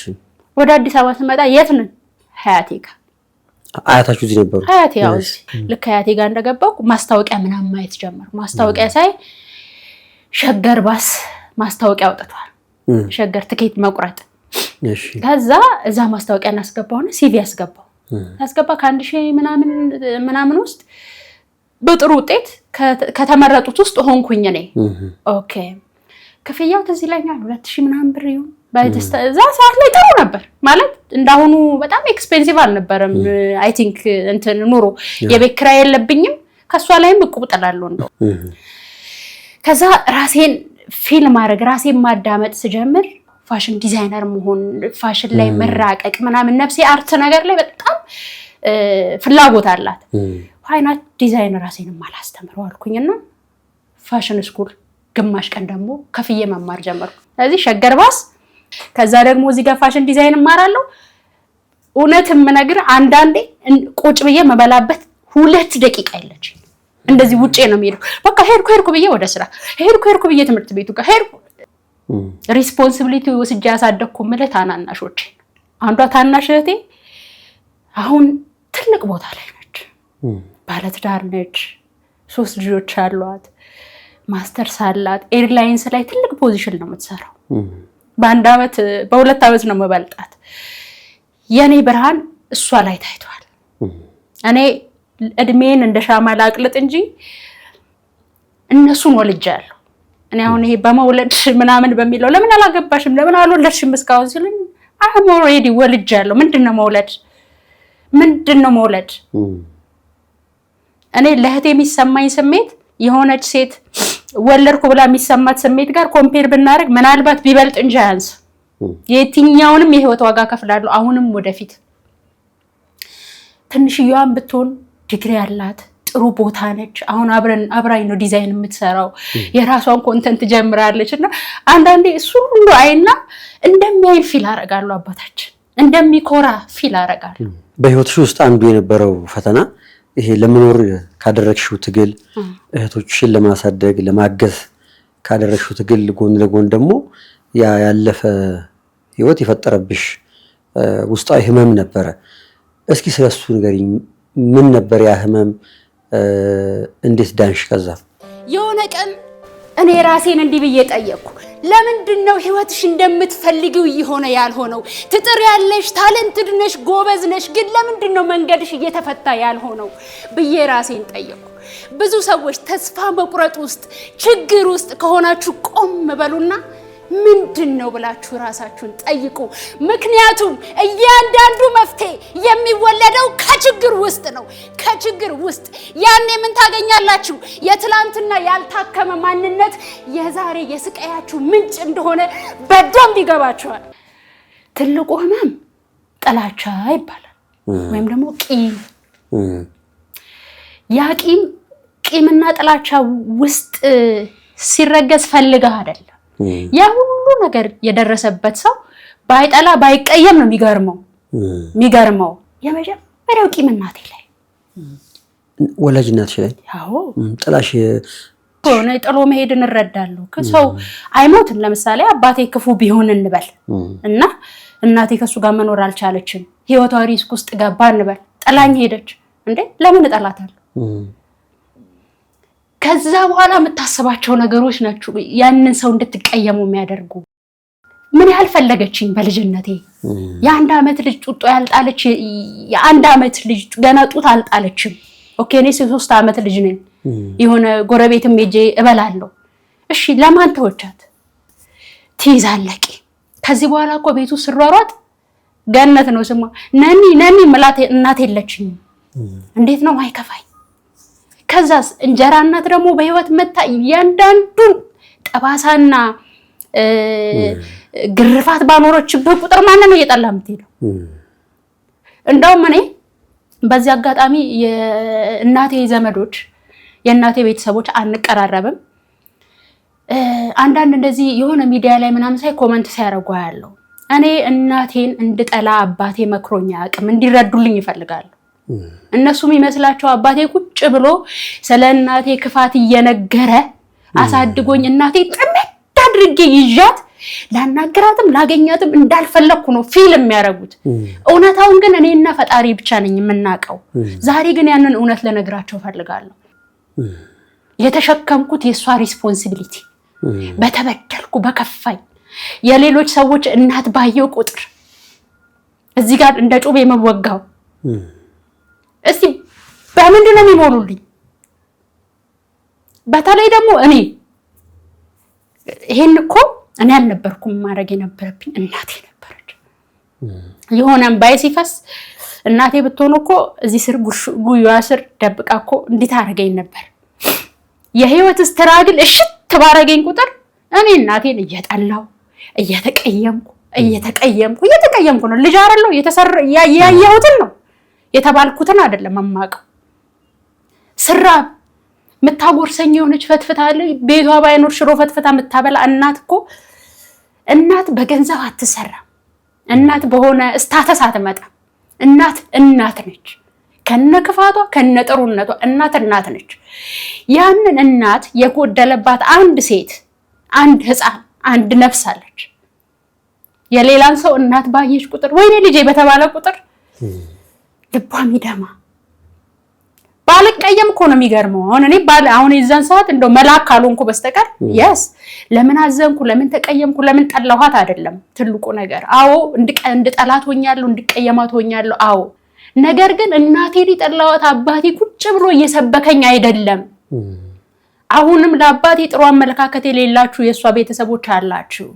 A: ወደ አዲስ አበባ ስመጣ የት ነን? ሀያቴ ጋር።
C: አያታችሁ እዚህ ነበሩ?
A: ሀያቴ ያው ልክ ሀያቴ ጋር እንደገባሁ ማስታወቂያ ምናምን ማየት ጀመርኩ። ማስታወቂያ ሳይ ሸገር ባስ ማስታወቂያ አውጥቷል። ሸገር ትኬት መቁረጥ።
C: እሺ።
A: ከዛ እዛ ማስታወቂያ እናስገባውና ሲቪ ያስገባው። ያስገባ ከ1000 ምናምን ውስጥ በጥሩ ውጤት ከተመረጡት ውስጥ ሆንኩኝ እኔ። ኦኬ። ክፍያው ትዝ ይለኛል 2000 ምናምን ብር ይሁን። እዛ ሰዓት ላይ ጥሩ ነበር ማለት እንዳሁኑ በጣም ኤክስፔንሲቭ አልነበረም። አይ ቲንክ እንትን ኑሮ የቤት ኪራይ የለብኝም። ከሷ ላይም እቁብ ጥላለሁ እንደው። ከዛ ራሴን ፊልም ማድረግ ራሴን ማዳመጥ ስጀምር ፋሽን ዲዛይነር መሆን፣ ፋሽን ላይ መራቀቅ ምናምን ነፍሴ አርት ነገር ላይ በጣም ፍላጎት አላት። ዋይናት ዲዛይን ራሴን ማላስተምረው አልኩኝና ፋሽን ስኩል ግማሽ ቀን ደግሞ ከፍዬ መማር ጀመርኩ። ስለዚህ ሸገር ባስ። ከዛ ደግሞ እዚህ ጋር ፋሽን ዲዛይን እማራለሁ። እውነትም ነገር አንዳንዴ ቁጭ ብዬ መበላበት 2 ደቂቃ የለች። እንደዚህ ውጪ ነው የሚሄደው። በቃ ሄድኩ ብዬ ወደ ስራ ሄድኩ ብዬ ትምህርት ቤቱ ጋር ሄድኩ። ሪስፖንሲቢሊቲ ወስጄ ያሳደግኩ ማለት ታናናሾቼ። አንዷ ታናሽ እህቴ አሁን ትልቅ ቦታ ላይ ነች። ባለትዳር ነች። 3 ልጆች አሏት። ማስተርስ አላት። ኤርላይንስ ላይ ትልቅ ፖዚሽን ነው የምትሰራው። በ2 ዓመት ነው የምበልጣት። የኔ ብርሃን እሷ ላይ ታይቷል። እኔ እድሜን እንደ ሻማ ላቅልጥ እንጂ እነሱን ወልጃለሁ። እኔ አሁን ይሄ በመውለድ ምናምን በሚለው ለምን አላገባሽም ለምን አልወለድሽም እስካሁን ሲሉኝ አሁን ኦልሬዲ ወልጃለሁ። ምንድነው መውለድ? እኔ ለህቴ የሚሰማኝ ስሜት የሆነች ሴት ወለድኩ ብላ የሚሰማት ስሜት ጋር ኮምፔር ብናደርግ ምናልባት ቢበልጥ እንጂ አያንስ። የትኛውንም የህይወት ዋጋ ከፍላለሁ አሁንም ወደፊት። ትንሽዬዋን ብትሆን ዲግሪ ያላት ጥሩ ቦታ ነች። አሁን አብራኝ ነው ዲዛይን የምትሰራው። የራሷን ኮንተንት ጀምራለች እና አንዳንዴ እሱ ሁሉ አይና እንደሚያይ ፊል አደርጋለሁ። አባታችን እንደሚኮራ ፊል አደርጋለሁ።
C: በህይወትሽ ውስጥ አንዱ የነበረው ፈተና ይሄ ለመኖር ካደረግሽው ትግል እህቶችሽን ለማሳደግ ለማገዝ ካደረግሽው ትግል ጎን ለጎን ደግሞ ያለፈ ህይወት የፈጠረብሽ ውስጣዊ ህመም ነበረ። እስኪ ስለሱ ንገሪኝ። ምን ነበር ያ ህመም? እንዴት ዳንሽ? ከዛ
A: የሆነ ቀን እኔ ራሴን እንዲህ ብዬ ጠየቅኩ። ለምንድን ነው ህይወትሽ እንደምትፈልጊው እየሆነ ያልሆነው? ትጥር ያለሽ ታለንትድ ነሽ ጎበዝ ነሽ፣ ግን ለምንድን ነው መንገድሽ እየተፈታ ያልሆነው ብዬ ራሴን ጠየቅኩ። ብዙ ሰዎች ተስፋ መቁረጥ ውስጥ ችግር ውስጥ ከሆናችሁ ቆም በሉና ምንድን ነው ብላችሁ ራሳችሁን ጠይቁ። ምክንያቱም እያንዳንዱ መፍትሄ የሚወለደው ከችግር ውስጥ ነው። ከችግር ውስጥ ያኔ ምን ታገኛላችሁ? የትላንትና ያልታከመ ማንነት የዛሬ የስቃያችሁ ምንጭ እንደሆነ በደንብ ይገባችኋል። ትልቁ ህመም ጥላቻ ይባላል፣ ወይም ደግሞ ቂም። ያ ቂምና ጥላቻ ውስጥ ሲረገዝ ፈልገህ አይደለም። ያ ሁሉ ነገር የደረሰበት ሰው ባይጠላ ባይቀየም ነው የሚገርመው። የመጀመሪያው ቂም እናቴ ላይ
C: ወላጅ እናትሽ ላይ ጥላሽ
A: ሆነ ጥሎ መሄድን እረዳለሁ። ከሰው አይሞትም። ለምሳሌ አባቴ ክፉ ቢሆን እንበል እና እናቴ ከሱ ጋር መኖር አልቻለችም፣ ህይወቷ ሪስክ ውስጥ ገባ እንበል፣ ጥላኝ ሄደች። እንዴ ለምን እጠላታለሁ? ከዛ በኋላ የምታስባቸው ነገሮች ናቸው ያንን ሰው እንድትቀየሙ የሚያደርጉ። ምን ያህል ፈለገችኝ በልጅነቴ። የ1 ዓመት ልጅ ጡጦ ያልጣለች የ1 ዓመት ልጅ ገና ጡት አልጣለችም። ኦኬ እኔ 3 ዓመት ልጅ ነኝ። የሆነ ጎረቤትም ሄጄ እበላለሁ። እሺ ለማን ተወቻት? ትይዛለቂ። ከዚህ በኋላ እኮ ቤቱ ስሯሯጥ ገነት ነው ስሟ። ነኒ መላቴ እናት የለችኝ። እንዴት ነው ማይከፋኝ? ከዛስ እንጀራ እናት ደግሞ በህይወት መታ እያንዳንዱን ጠባሳና ግርፋት ባኖረችበት ቁጥር ማን ነው እየጠላ የምትሄደው? እንደውም እኔ በዚህ አጋጣሚ የእናቴ ዘመዶች የእናቴ ቤተሰቦች አንቀራረብም። አንዳንድ እንደዚህ የሆነ ሚዲያ ላይ ምናምን ሳይ ኮመንት ሲያደርጉ ያለው እኔ እናቴን እንድጠላ አባቴ መክሮኛ አቅም እንዲረዱልኝ ይፈልጋሉ። እነሱም ይመስላቸው አባቴ ቁጭ ብሎ ስለ እናቴ ክፋት እየነገረ አሳድጎኝ እናቴ ጥምድ አድርጌ ይዣት ላናግራትም ላገኛትም እንዳልፈለኩ ነው ፊልም የሚያደርጉት። እውነታውን ግን እኔና ፈጣሪ ብቻ ነኝ የምናውቀው። ዛሬ ግን ያንን እውነት ለነግራቸው ፈልጋለሁ። የተሸከምኩት የሷ ሪስፖንሲቢሊቲ በተበደልኩ በከፋኝ የሌሎች ሰዎች እናት ባየው ቁጥር እዚህ ጋር እንደ ጩቤ የመወጋው እስቲ በምንድን ነው የሚሞሉልኝ? በተለይ ደግሞ እኔ ይሄን እኮ እኔ አልነበርኩም ማድረግ የነበረብኝ እናቴ ነበረች። የሆነም ባይ ሲፈስ እናቴ ብትሆን እኮ እዚህ ስር ጉያዋ ስር ደብቃ እኮ እንዴት አደረገኝ ነበር። የህይወት ስትራግል እሽት ባረገኝ ቁጥር እኔ እናቴን እየጠላው እየተቀየምኩ ነው። ልጅ አይደለሁ የተሰራ ያያየሁትን ነው የተባልኩትን አይደለም የማውቀው። ስራብ ምታጎርሰኝ የሆነች ፈትፍታለ ቤቷ ባይኖር ሽሮ ፈትፍታ ምታበላ እናት እኮ እናት በገንዘብ አትሰራ። እናት በሆነ ስታተስ አትመጣ። እናት ነች። ከነክፋቷ ከነጥሩነቷ እናት ነች። ያንን እናት የጎደለባት አንድ ሴት አንድ ህፃን አንድ ነፍስ አለች። የሌላን ሰው እናት ባየች ቁጥር ወይኔ ልጄ በተባለ ቁጥር ልቧ ሚደማ ባልቀየም እኮ ነው የሚገርመው። አሁን የዛን ሰዓት እንደው መልአክ ካልሆንኩ በስተቀር ለምን አዘንኩ ለምን ተቀየምኩ ለምን ጠላኋት አይደለም ትልቁ ነገር። አዎ እንደ ጠላት ሆኛለሁ እንድቀየማት ሆኛለሁ። አዎ ነገር ግን እናቴ ሊጠላዋት አባቴ ቁጭ ብሎ እየሰበከኝ አይደለም። አሁንም ለአባቴ ጥሩ አመለካከት የሌላችሁ የሷ ቤተሰቦች አላችሁ።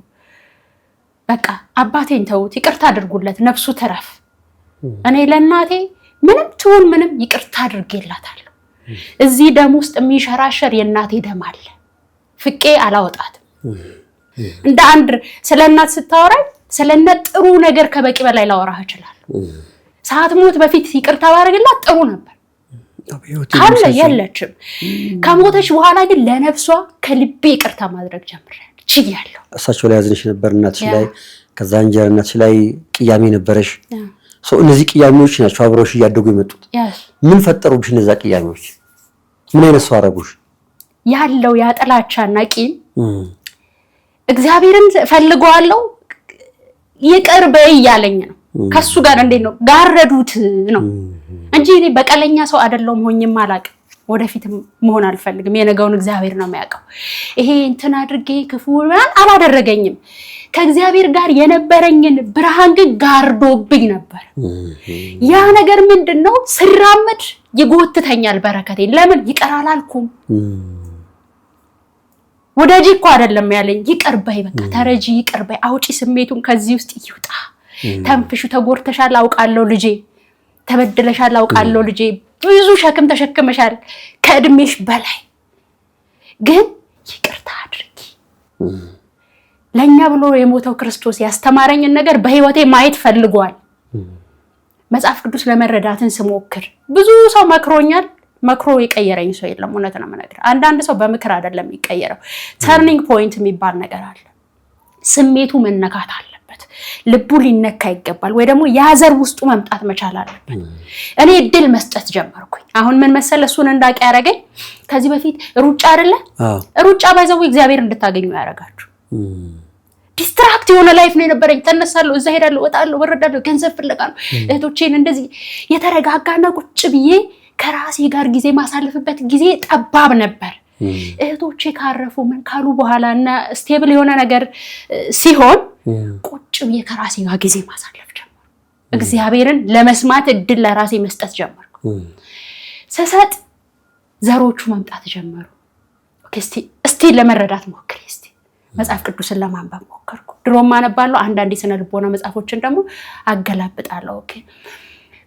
A: በቃ አባቴን ተውት፣ ይቅርታ አድርጉለት፣ ነፍሱ ተረፍ። እኔ ለእናቴ ምንም ትሁን ምንም ይቅርታ አድርጌላታለሁ። እዚህ ደም ውስጥ የሚሸራሸር የእናቴ ደም አለ። ፍቄ አላወጣትም። እንደ አንድ ስለ እናት ስታወራኝ ስለ እናት ጥሩ ነገር ከበቂ በላይ ላወራህ እችላለሁ። ሰዓት ሞት በፊት ይቅርታ ባደርግላት ጥሩ ነበር። ካለ የለችም። ከሞተች በኋላ ግን ለነፍሷ ከልቤ ይቅርታ ማድረግ ጀምሬያለሁ። ችያለሁ።
C: እሳቸው ላይ ያዝንሽ ነበር እናትሽ ላይ፣ ከዛ እንጀራ እናትሽ ላይ ቅያሜ ነበረሽ። እነዚህ ቅያሜዎች ናቸው አብረውሽ እያደጉ የመጡት። ምን ፈጠሩብሽ እነዛ ቅያሜዎች? ምን አይነት ሰው አደረጉሽ?
A: ያለው ያጥላቻና ቂም እግዚአብሔርን ፈልገዋለሁ ይቅር በይ እያለኝ ነው። ከሱ ጋር እንዴት ነው ጋረዱት ነው እንጂ እኔ በቀለኛ ሰው አይደለም ሆኝም አላውቅም። ወደፊት መሆን አልፈልግም። የነገውን እግዚአብሔር ነው የሚያውቀው። ይሄ እንትን አድርጌ ክፉ አላደረገኝም። ከእግዚአብሔር ጋር የነበረኝን ብርሃን ግን ጋርዶብኝ ነበር። ያ ነገር ምንድነው? ስራመድ ይጎትተኛል በረከቴን። ለምን ይቀር አላልኩም? ወዳጅ እኮ አይደለም ያለኝ፣ ይቅር በይ በቃ ተረጂ፣ ይቅር በይ አውጪ፣ ስሜቱን ከዚህ ውስጥ ይውጣ። ተንፍሹ፣ ተጎርተሻል አውቃለሁ ልጄ፣ ተበድለሻል አውቃለሁ ልጄ፣ ብዙ ሸክም ተሸክመሻል ከእድሜሽ በላይ፣ ግን ይቅርታ አድርጊ። ለኛ ብሎ የሞተው ክርስቶስ ያስተማረኝን ነገር በህይወቴ ማየት ፈልጓል። መጽሐፍ ቅዱስ ለመረዳትን ስሞክር ብዙ ሰው መክሮኛል። መክሮ የቀየረኝ ሰው የለም። እውነት ነው የምነግርህ። አንዳንድ ሰው በምክር አይደለም የሚቀየረው። ተርኒንግ ፖይንት የሚባል ነገር አለ። ስሜቱ መነካት አለበት። ልቡ ሊነካ ይገባል። ወይ ደግሞ ያዘር ውስጡ መምጣት መቻል አለበት። እኔ እድል መስጠት ጀመርኩኝ። አሁን ምን መሰለ እሱን እንዳውቅ ያደረገኝ ከዚህ በፊት ሩጫ አይደለ? ሩጫ ባይዘው እግዚአብሔር እንድታገኙ ያደርጋችሁ። ዲስትራክት የሆነ ላይፍ ነው የነበረኝ። ተነሳለሁ፣ እዛ ሄዳለሁ፣ ወጣለሁ፣ ወረዳለሁ፣ ገንዘብ ፍለጋ ነው። እህቶቼን እንደዚህ የተረጋጋና ቁጭ ብዬ ከራሴ ጋር ጊዜ ማሳለፍበት ጊዜ ጠባብ ነበር። እህቶቼ ካረፉ ምን ካሉ በኋላ እና ስቴብል የሆነ ነገር ሲሆን ቁጭ ብዬ ከራሴ ጋር ጊዜ ማሳለፍ ጀመርኩ። እግዚአብሔርን ለመስማት እድል ለራሴ መስጠት ጀመርኩ። ስሰጥ ዘሮቹ መምጣት ጀመሩ። እስቲ ለመረዳት ሞክሬ እስቲ መጽሐፍ ቅዱስን ለማንበብ ሞከርኩ። ድሮም አነባለሁ፣ አንዳንዴ ስነ ልቦና መጽሐፎችን ደግሞ አገላብጣለሁ።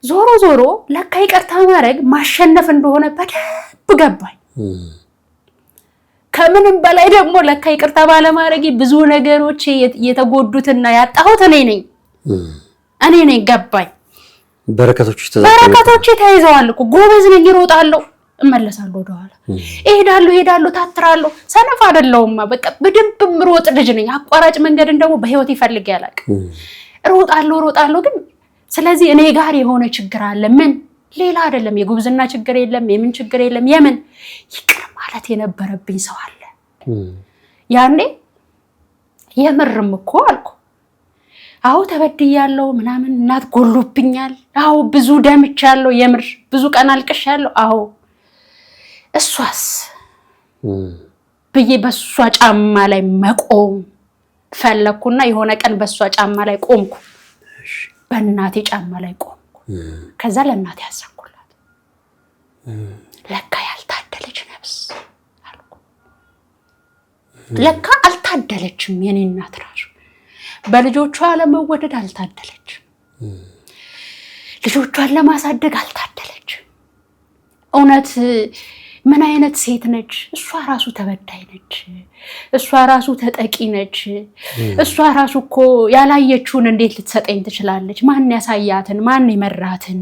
A: ዞሮ ዞሮ ለካ ይቅርታ ማድረግ ማሸነፍ እንደሆነ በደንብ ገባኝ። ከምንም በላይ ደግሞ ለካ ይቅርታ ባለማድረግ ብዙ ነገሮች የተጎዱትና ያጣሁት እኔ ነኝ ገባኝ። በረከቶች ተይዘዋል እኮ። ጎበዝ ነኝ፣ እሮጣለሁ፣ እመለሳለሁ፣ ወደኋላ እሄዳለሁ፣ ታትራለሁ። ሰነፍ አይደለሁም። በቃ በደንብ ምሮጥ ልጅ ነኝ። አቋራጭ መንገድን ደግሞ በህይወት ይፈልግ ያላቅ እሮጣለሁ ግን ስለዚህ እኔ ጋር የሆነ ችግር አለ። ምን ሌላ አይደለም። የጉብዝና ችግር የለም፣ የምን ችግር የለም። የምን ይቅር ማለት የነበረብኝ ሰው አለ። ያኔ የምርም እኮ አልኩ። አዎ ተበድያለሁ ምናምን፣ እናት ጎሎብኛል። አዎ ብዙ ደምቻለሁ፣ የምር ብዙ ቀን አልቅሻለሁ። አዎ እሷስ ብዬ በሷ ጫማ ላይ መቆም ፈለኩና የሆነ ቀን በሷ ጫማ ላይ ቆምኩ። በእናቴ ጫማ ላይ ቆምኩ። ከዛ ለእናቴ ያዘንኩላት። ለካ ያልታደለች ነፍስ አልኩ። ለካ አልታደለችም። የኔ እናት ራሱ በልጆቿ ለመወደድ አልታደለችም። ልጆቿን ለማሳደግ አልታደለችም። እውነት ምን አይነት ሴት ነች? እሷ ራሱ ተበዳይ ነች። እሷ ራሱ ተጠቂ ነች። እሷ ራሱ እኮ ያላየችውን እንዴት ልትሰጠኝ ትችላለች? ማን ያሳያትን? ማን ይመራትን?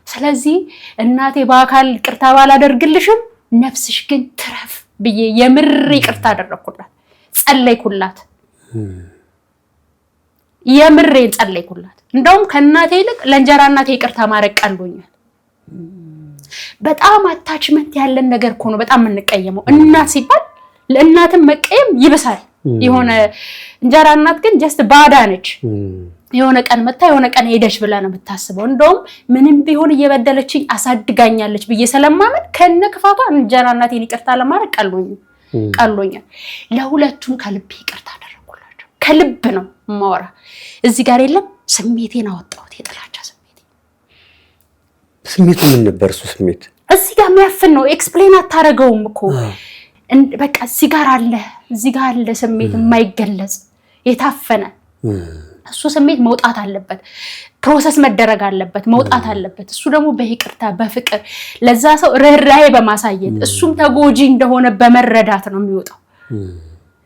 A: ስለዚህ እናቴ በአካል ይቅርታ ባላደርግልሽም ነፍስሽ ግን ትረፍ ብዬ የምር ይቅርታ አደረኩላት፣ ጸለይኩላት። የምሬን ጸለይኩላት። እንደውም ከእናቴ ይልቅ ለእንጀራ እናቴ ይቅርታ ማድረግ ቀሎኛል። በጣም አታችመንት ያለን ነገር እኮ ነው በጣም የምንቀየመው። እናት ሲባል ለእናትም መቀየም ይብሳል። የሆነ እንጀራ እናት ግን ጀስት ባዳ ነች። የሆነ ቀን መጣ የሆነ ቀን ሄደች ብላ ነው የምታስበው። እንደውም ምንም ቢሆን እየበደለችኝ አሳድጋኛለች ብዬ ስለማመን ከነ ክፋቷ እንጀራ እናቴን ይቅርታ ለማድረግ ቀሎኛል። ለሁለቱም ከልብ ይቅርታ አደረኩላቸው። ከልብ ነው ማወራ። እዚህ ጋር የለም ስሜቴን አወጣሁት። የጥላቻ
C: ስሜቱ ምን ነበር? እሱ ስሜት
A: እዚህ ጋር የሚያፍን ነው። ኤክስፕሌን አታረገውም እኮ በቃ እዚህ ጋር አለ ስሜት የማይገለጽ የታፈነ እሱ ስሜት መውጣት አለበት። ፕሮሰስ መደረግ አለበት፣ መውጣት አለበት። እሱ ደግሞ በይቅርታ በፍቅር ለዛ ሰው ርህራሄ በማሳየት እሱም ተጎጂ እንደሆነ በመረዳት ነው የሚወጣው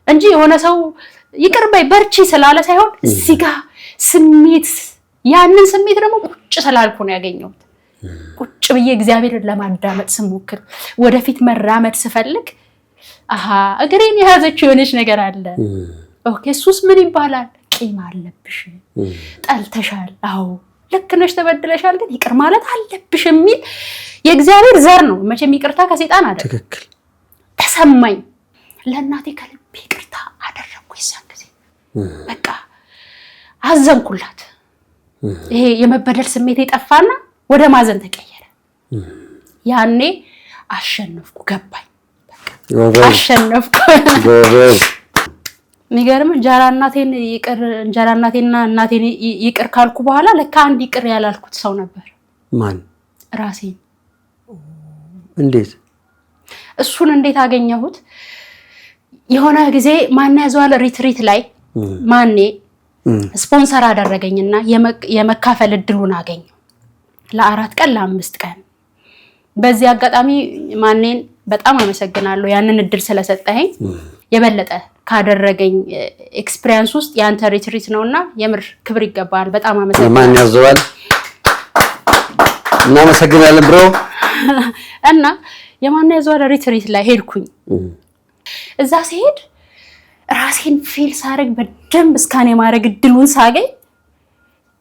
A: እንጂ የሆነ ሰው ይቅር በይ በርቺ ስላለ ሳይሆን እዚህ ጋር ስሜት ያንን ስሜት ደግሞ ቁጭ ስላልኩ ነው ያገኘሁት። ቁጭ ብዬ እግዚአብሔርን ለማዳመጥ ስሞክር ወደፊት መራመድ ስፈልግ እግሬን የያዘችው የሆነች ነገር አለ። ኦኬ እሱስ ምን ይባላል? ቂም አለብሽ፣ ጠልተሻል፣ አዎ ልክ ነሽ፣ ተበድለሻል፣ ግን ይቅር ማለት አለብሽ የሚል የእግዚአብሔር ዘር ነው። መቼም ይቅርታ ከሰይጣን አይደል። ትክክል ተሰማኝ። ለእናቴ ከልቤ ይቅርታ አደረኩ። ይሳን ጊዜ በቃ አዘንኩላት። ይሄ የመበደል ስሜት የጠፋና ወደ ማዘን ተቀየረ። ያኔ አሸነፍኩ፣ ገባኝ። በቃ አሸነፍኩ። የሚገርም እንጀራ እናቴና እናቴን ይቅር ካልኩ በኋላ ለካ አንድ ይቅር ያላልኩት ሰው ነበር።
C: ማን?
A: ራሴን።
C: እንዴት?
A: እሱን እንዴት አገኘሁት? የሆነ ጊዜ ማን ያዘዋል ሪትሪት ላይ ማኔ ስፖንሰር አደረገኝና የመካፈል እድሉን አገኘሁ ለ4 ቀን ለ5 ቀን። በዚህ አጋጣሚ ማኔን በጣም አመሰግናለሁ ያንን እድል ስለሰጠኸኝ። የበለጠ ካደረገኝ ኤክስፒሪየንስ ውስጥ ያንተ ሪትሪት ነውና የምር ክብር ይገባል። በጣም አመሰግናለሁ።
C: ማን ያዘዋል? እናመሰግናለን ብሮ።
A: እና የማን ያዘዋል ሪትሪት ላይ ሄድኩኝ። እዛ ሲሄድ ራሴን ፊል ሳረግ በደንብ እስካኔ ማድረግ እድሉን ሳገኝ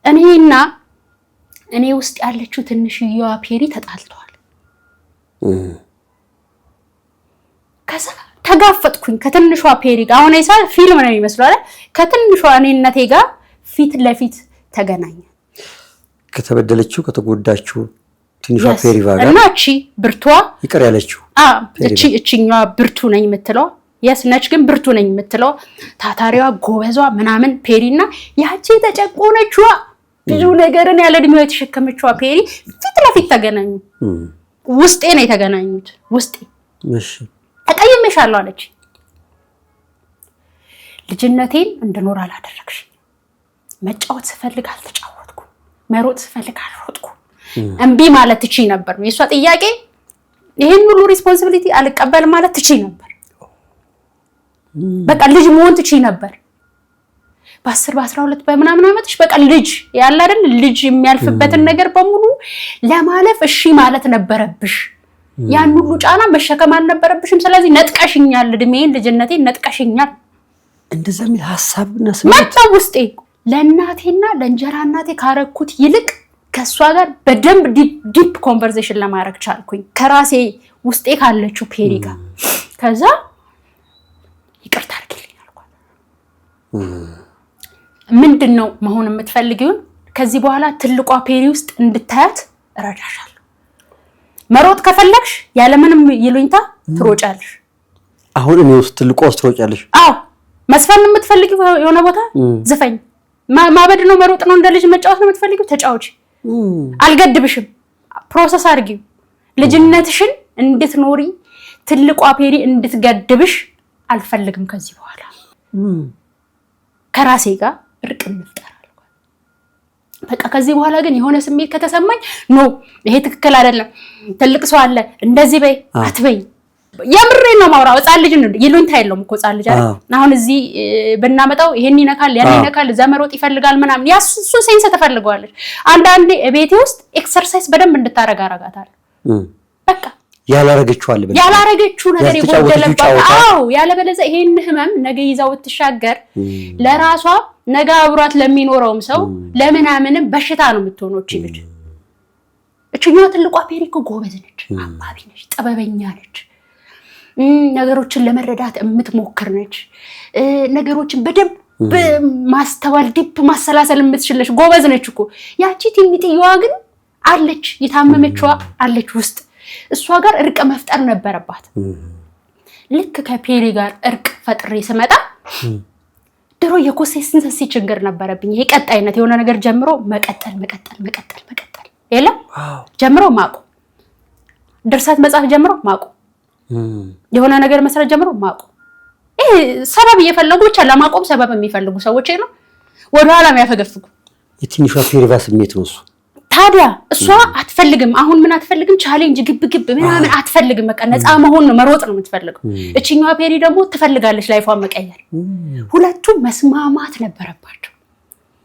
A: እኔና እኔ ውስጥ ያለችው ትንሽዬዋ ፔሪ ተጣልተዋል። ከዛ ተጋፈጥኩኝ ከትንሿ ፔሪ ጋር። አሁን አይሳል ፊልም ነው የሚመስለው አይደል? ከትንሿ እኔነቴ ጋር ፊት ለፊት ተገናኘ።
C: ከተበደለችው ከተጎዳችው ትንሿ ፔሪ ጋር
A: እና እቺ ብርቷ
C: ይቅር ያለችው
A: እቺኛዋ ብርቱ ነኝ የምትለው ነች፣ ግን ብርቱ ነኝ የምትለው ታታሪዋ ጎበዟ ምናምን ፔሪና ያቺ ተጨቆነችዋ ብዙ ነገርን ያለ እድሜዋ የተሸከመችዋ ፔሪ ፊት ለፊት ተገናኙ። ውስጤ ነው የተገናኙት። ውስጤ
C: እሺ
A: ተቀየመሻለሁ አለች። ልጅነቴን እንድኖር አላደረግሽ። መጫወት ስፈልግ አልተጫወትኩ፣ መሮጥ ስፈልግ አልሮጥኩ። እምቢ ማለት ትችይ ነበር ነው የሷ ጥያቄ። ይሄን ሁሉ ሪስፖንሲቢሊቲ አልቀበል ማለት ትችይ ነበር። በቃ ልጅ መሆን ትችይ ነበር። በ10 በ12 በምናምን አመትሽ በቃ ልጅ ያለ አይደል ልጅ የሚያልፍበትን ነገር በሙሉ ለማለፍ እሺ ማለት ነበረብሽ። ያን ሁሉ ጫና መሸከም አልነበረብሽም። ስለዚህ ነጥቀሽኛል፣ እድሜን ልጅነቴን ነጥቀሽኛል።
C: እንደዛ የሚል ሐሳብና ስሜት
A: መጣ ውስጤ። ለእናቴና ለእንጀራ እናቴ ካረኩት ይልቅ ከሷ ጋር በደንብ ዲፕ ኮንቨርሴሽን ለማድረግ ቻልኩኝ ከራሴ ውስጤ ካለችው ፔሪ ጋር። ከዛ ይቅርታ አድርጊልኝ አልኳት። ምንድነው መሆን የምትፈልጊውን ከዚህ በኋላ ትልቋ ፔሪ ውስጥ እንድታያት እረዳሻለሁ። መሮጥ ከፈለግሽ ያለምንም ይሉኝታ ትሮጫለሽ።
C: አሁን እኔ ውስጥ ትልቋ ውስጥ ትሮጫለሽ?
A: አዎ። መስፈን የምትፈልጊው የሆነ ቦታ ዝፈኝ። ማበድ ነው መሮጥ ነው እንደ ልጅ መጫወት ነው የምትፈልጊው? ተጫወቺ። አልገድብሽም። ፕሮሰስ አድርጊው። ልጅነትሽን እንድትኖሪ ትልቋ ፔሪ እንድትገድብሽ አልፈልግም። ከዚህ በኋላ ከራሴ ጋር እርቅ እንፍጠር። በቃ ከዚህ በኋላ ግን የሆነ ስሜት ከተሰማኝ ኖ ይሄ ትክክል አይደለም፣ ትልቅ ሰው አለ እንደዚህ በይ አትበይ። የምሬን ነው ማውራው። ሕፃን ልጅ ነው ይሉኝታ የለውም እኮ ሕፃን ልጅ አይደል? አሁን እዚህ ብናመጣው ይሄን ይነካል ያን ይነካል ዘመሮጥ ይፈልጋል ምናምን ያሱ ሴንስ ተፈልገዋለች። አንዳንዴ ቤቴ ውስጥ ኤክሰርሳይዝ በደንብ እንድታረጋ አረጋታለሁ። በቃ ያላረገችው ነገር ይጎደለባት። አዎ ያለበለዚያ ይሄን ህመም ነገ ይዛው ትሻገር ለራሷ ነገ አብሯት ለሚኖረውም ሰው ለምናምንም በሽታ ነው የምትሆነው። እቺ እችኛዋ ትልቋ ፔሪ እኮ ጎበዝ ነች፣ አንባቢ ነች፣ ጥበበኛ ነች፣ ነገሮችን ለመረዳት የምትሞክር ነች፣ ነገሮችን በደንብ ማስተዋል ዲፕ ማሰላሰል የምትችል ነች፣ ጎበዝ ነች እኮ። ያቺ ቲሚጥየዋ ግን አለች፣ የታመመችዋ አለች ውስጥ። እሷ ጋር እርቅ መፍጠር ነበረባት። ልክ ከፔሪ ጋር እርቅ ፈጥሬ ስመጣ ድሮ የኮንሲስተንሲ ችግር ነበረብኝ። ይሄ ቀጣይነት የሆነ ነገር ጀምሮ መቀጠል የለም ጀምሮ ማቆም፣ ድርሰት መጻፍ ጀምሮ ማቆም፣ የሆነ ነገር መስራት ጀምሮ ማቆም። ይሄ ሰበብ እየፈለጉ ብቻ ለማቆም ሰበብ የሚፈልጉ ሰዎች ነው ወደኋላ የሚያፈገፍጉ።
C: የትንሿ ፔሪቫ ስሜት ነው እሱ።
A: ታዲያ እሷ አትፈልግም። አሁን ምን አትፈልግም? ቻሌንጅ ግብ ምናምን አትፈልግም። በቃ ነፃ መሆን ነው፣ መሮጥ ነው የምትፈልገው። እቺኛዋ ፔሪ ደግሞ ትፈልጋለች ላይፏን መቀየር። ሁለቱም መስማማት ነበረባቸው።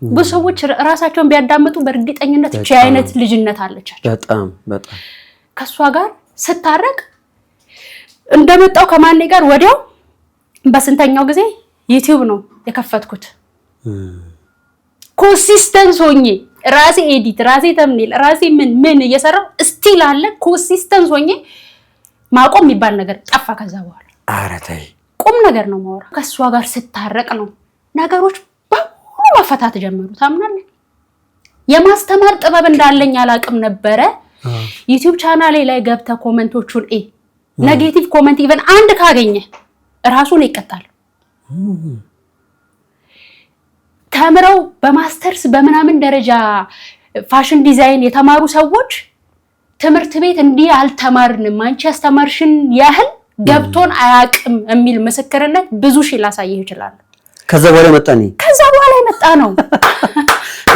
A: ብዙ ሰዎች ራሳቸውን ቢያዳምጡ በእርግጠኝነት እቺ አይነት ልጅነት አለቻቸው።
C: በጣም
A: ከሷ ጋር ስታረቅ እንደመጣው ከማኔ ጋር ወዲያው በስንተኛው ጊዜ ዩቲዩብ ነው የከፈትኩት። ኮንሲስተንስ ሆኜ ራሴ ኤዲት ራሴ ተምኔል ራሴ ምን እየሰራው ስቲል አለ። ኮንሲስተንስ ሆኜ ማቆም የሚባል ነገር ጠፋ። ከዛ በኋላ
C: ኧረ ተይ
A: ቁም ነገር ነው ማወራ። ከሷ ጋር ስታረቅ ነው ነገሮች በሙሉ መፈታት ጀመሩ። ታምናለህ? የማስተማር ጥበብ እንዳለኝ አላቅም ነበረ። ዩቲዩብ ቻናሌ ላይ ገብተህ ኮሜንቶቹን ኔጌቲቭ ኮሜንት ኢቨን አንድ ካገኘ ራሱን ይቀጣል። ተምረው በማስተርስ በምናምን ደረጃ ፋሽን ዲዛይን የተማሩ ሰዎች ትምህርት ቤት እንዲህ አልተማርንም አንቺ ያስተማርሽን ያህል ገብቶን አያቅም የሚል ምስክርነት ብዙ ሺህ ላሳየህ ይችላል።
C: ከዛ በኋላ መጣ ነው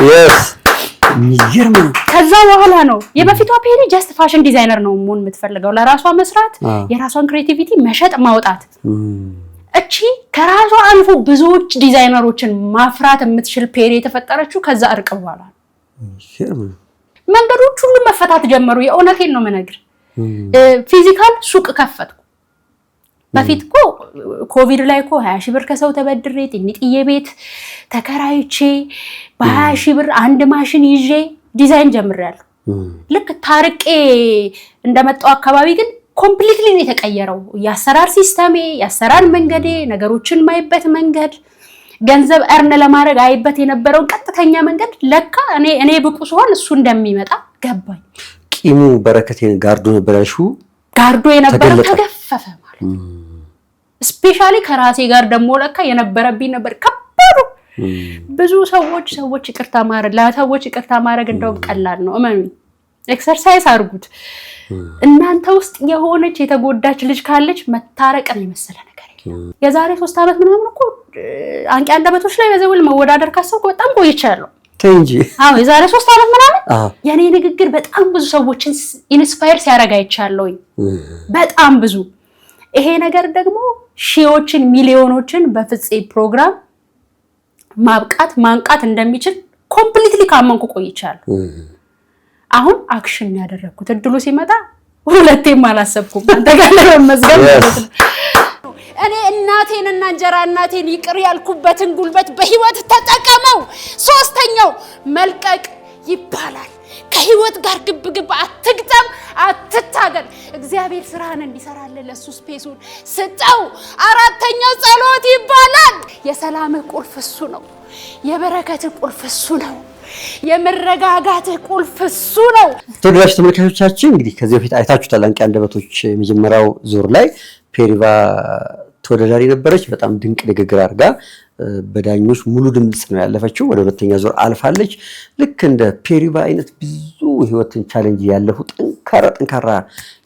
C: yes ሚገርም ነው። ከዛ
A: በኋላ ነው የበፊቷ ፔሪ ጀስት ፋሽን ዲዛይነር ነው መሆን የምትፈልገው፣ ለራሷ መስራት፣ የራሷን ክሬቲቪቲ መሸጥ ማውጣት። እቺ ከራሷ አልፎ ብዙዎች ዲዛይነሮችን ማፍራት የምትችል ፔሪ የተፈጠረችው ከዛ እርቅ በኋላ ነው። መንገዶች ሁሉ መፈታት ጀመሩ። የእውነቴን ነው የምነግር። ፊዚካል ሱቅ ከፈትኩ። በፊት እኮ ኮቪድ ላይ እኮ 20 ሺህ ብር ከሰው ተበድሬ ጥንጥዬ ቤት ተከራይቼ በ20 ሺህ ብር አንድ ማሽን ይዤ ዲዛይን ጀምሬያለሁ። ልክ ታርቄ እንደመጣው አካባቢ ግን ኮምፕሊትሊ ነው የተቀየረው። የአሰራር ሲስተሜ፣ የአሰራር መንገዴ፣ ነገሮችን ማይበት መንገድ፣ ገንዘብ እርን ለማድረግ አይበት የነበረው ቀጥተኛ መንገድ ለካ እኔ ብቁ ሲሆን እሱ እንደሚመጣ ገባኝ።
C: ቂሙ በረከቴን ጋርዶ ነበርሹ
A: ጋርዶ የነበረው ተገፈፈ ማለት ስፔሻሊ ከራሴ ጋር ደሞ ለካ የነበረብኝ ነበር ከባዱ። ብዙ ሰዎች ይቅርታ ማድረግ ለሰዎች ይቅርታ ማድረግ እንደውም ቀላል ነው። እመኑ፣ ኤክሰርሳይዝ አድርጉት። እናንተ ውስጥ የሆነች የተጎዳች ልጅ ካለች መታረቅን የመሰለ ነገር የለም። የዛሬ 3 ዓመት ምናምን እኮ አንቂ አንደበቶች ላይ በዘውል መወዳደር ካሰብኩ በጣም ቆይቻለሁ
C: እንጂ
A: የዛሬ 3 ዓመት ምናምን የኔ ንግግር በጣም ብዙ ሰዎችን ኢንስፓየር ሲያደርግ አይቻለሁ። በጣም ብዙ። ይሄ ነገር ደግሞ ሺዎችን ሚሊዮኖችን በፍፄ ፕሮግራም ማንቃት እንደሚችል ኮምፕሊትሊ ካመንኩ ቆይቻለሁ። አሁን አክሽን ያደረኩት እድሉ ሲመጣ ሁለቴም አላሰብኩም። አንተ ጋር ለመዝገብ ማለት ነው። እኔ እናቴንና እንጀራ እናቴን ይቅር ያልኩበትን ጉልበት በህይወት ተጠቀመው። 3ኛው መልቀቅ ይባላል። ከህይወት ጋር ግብግብ አትግጠም፣ አትታገል። እግዚአብሔር ስራህን እንዲሰራልህ ለሱ ስፔሱን ስጠው። 4ኛው ጸሎት ይባላል። የሰላምህ ቁልፍ እሱ ነው። የበረከትህ ቁልፍ እሱ ነው። የመረጋጋትህ ቁልፍ እሱ ነው።
C: ተወዳጅ ተመልካቾቻችን እንግዲህ ከዚህ በፊት አይታችሁታል። አንቂ አንደበቶች የመጀመሪያው ዙር ላይ ፔሪቫ ተወዳዳሪ ነበረች። በጣም ድንቅ ንግግር አድርጋ በዳኞች ሙሉ ድምጽ ነው ያለፈችው። ወደ 2ኛ ዙር አልፋለች። ልክ እንደ ፔሪቫ አይነት ብዙ ህይወትን ቻሌንጅ ያለፉ ጠንካራ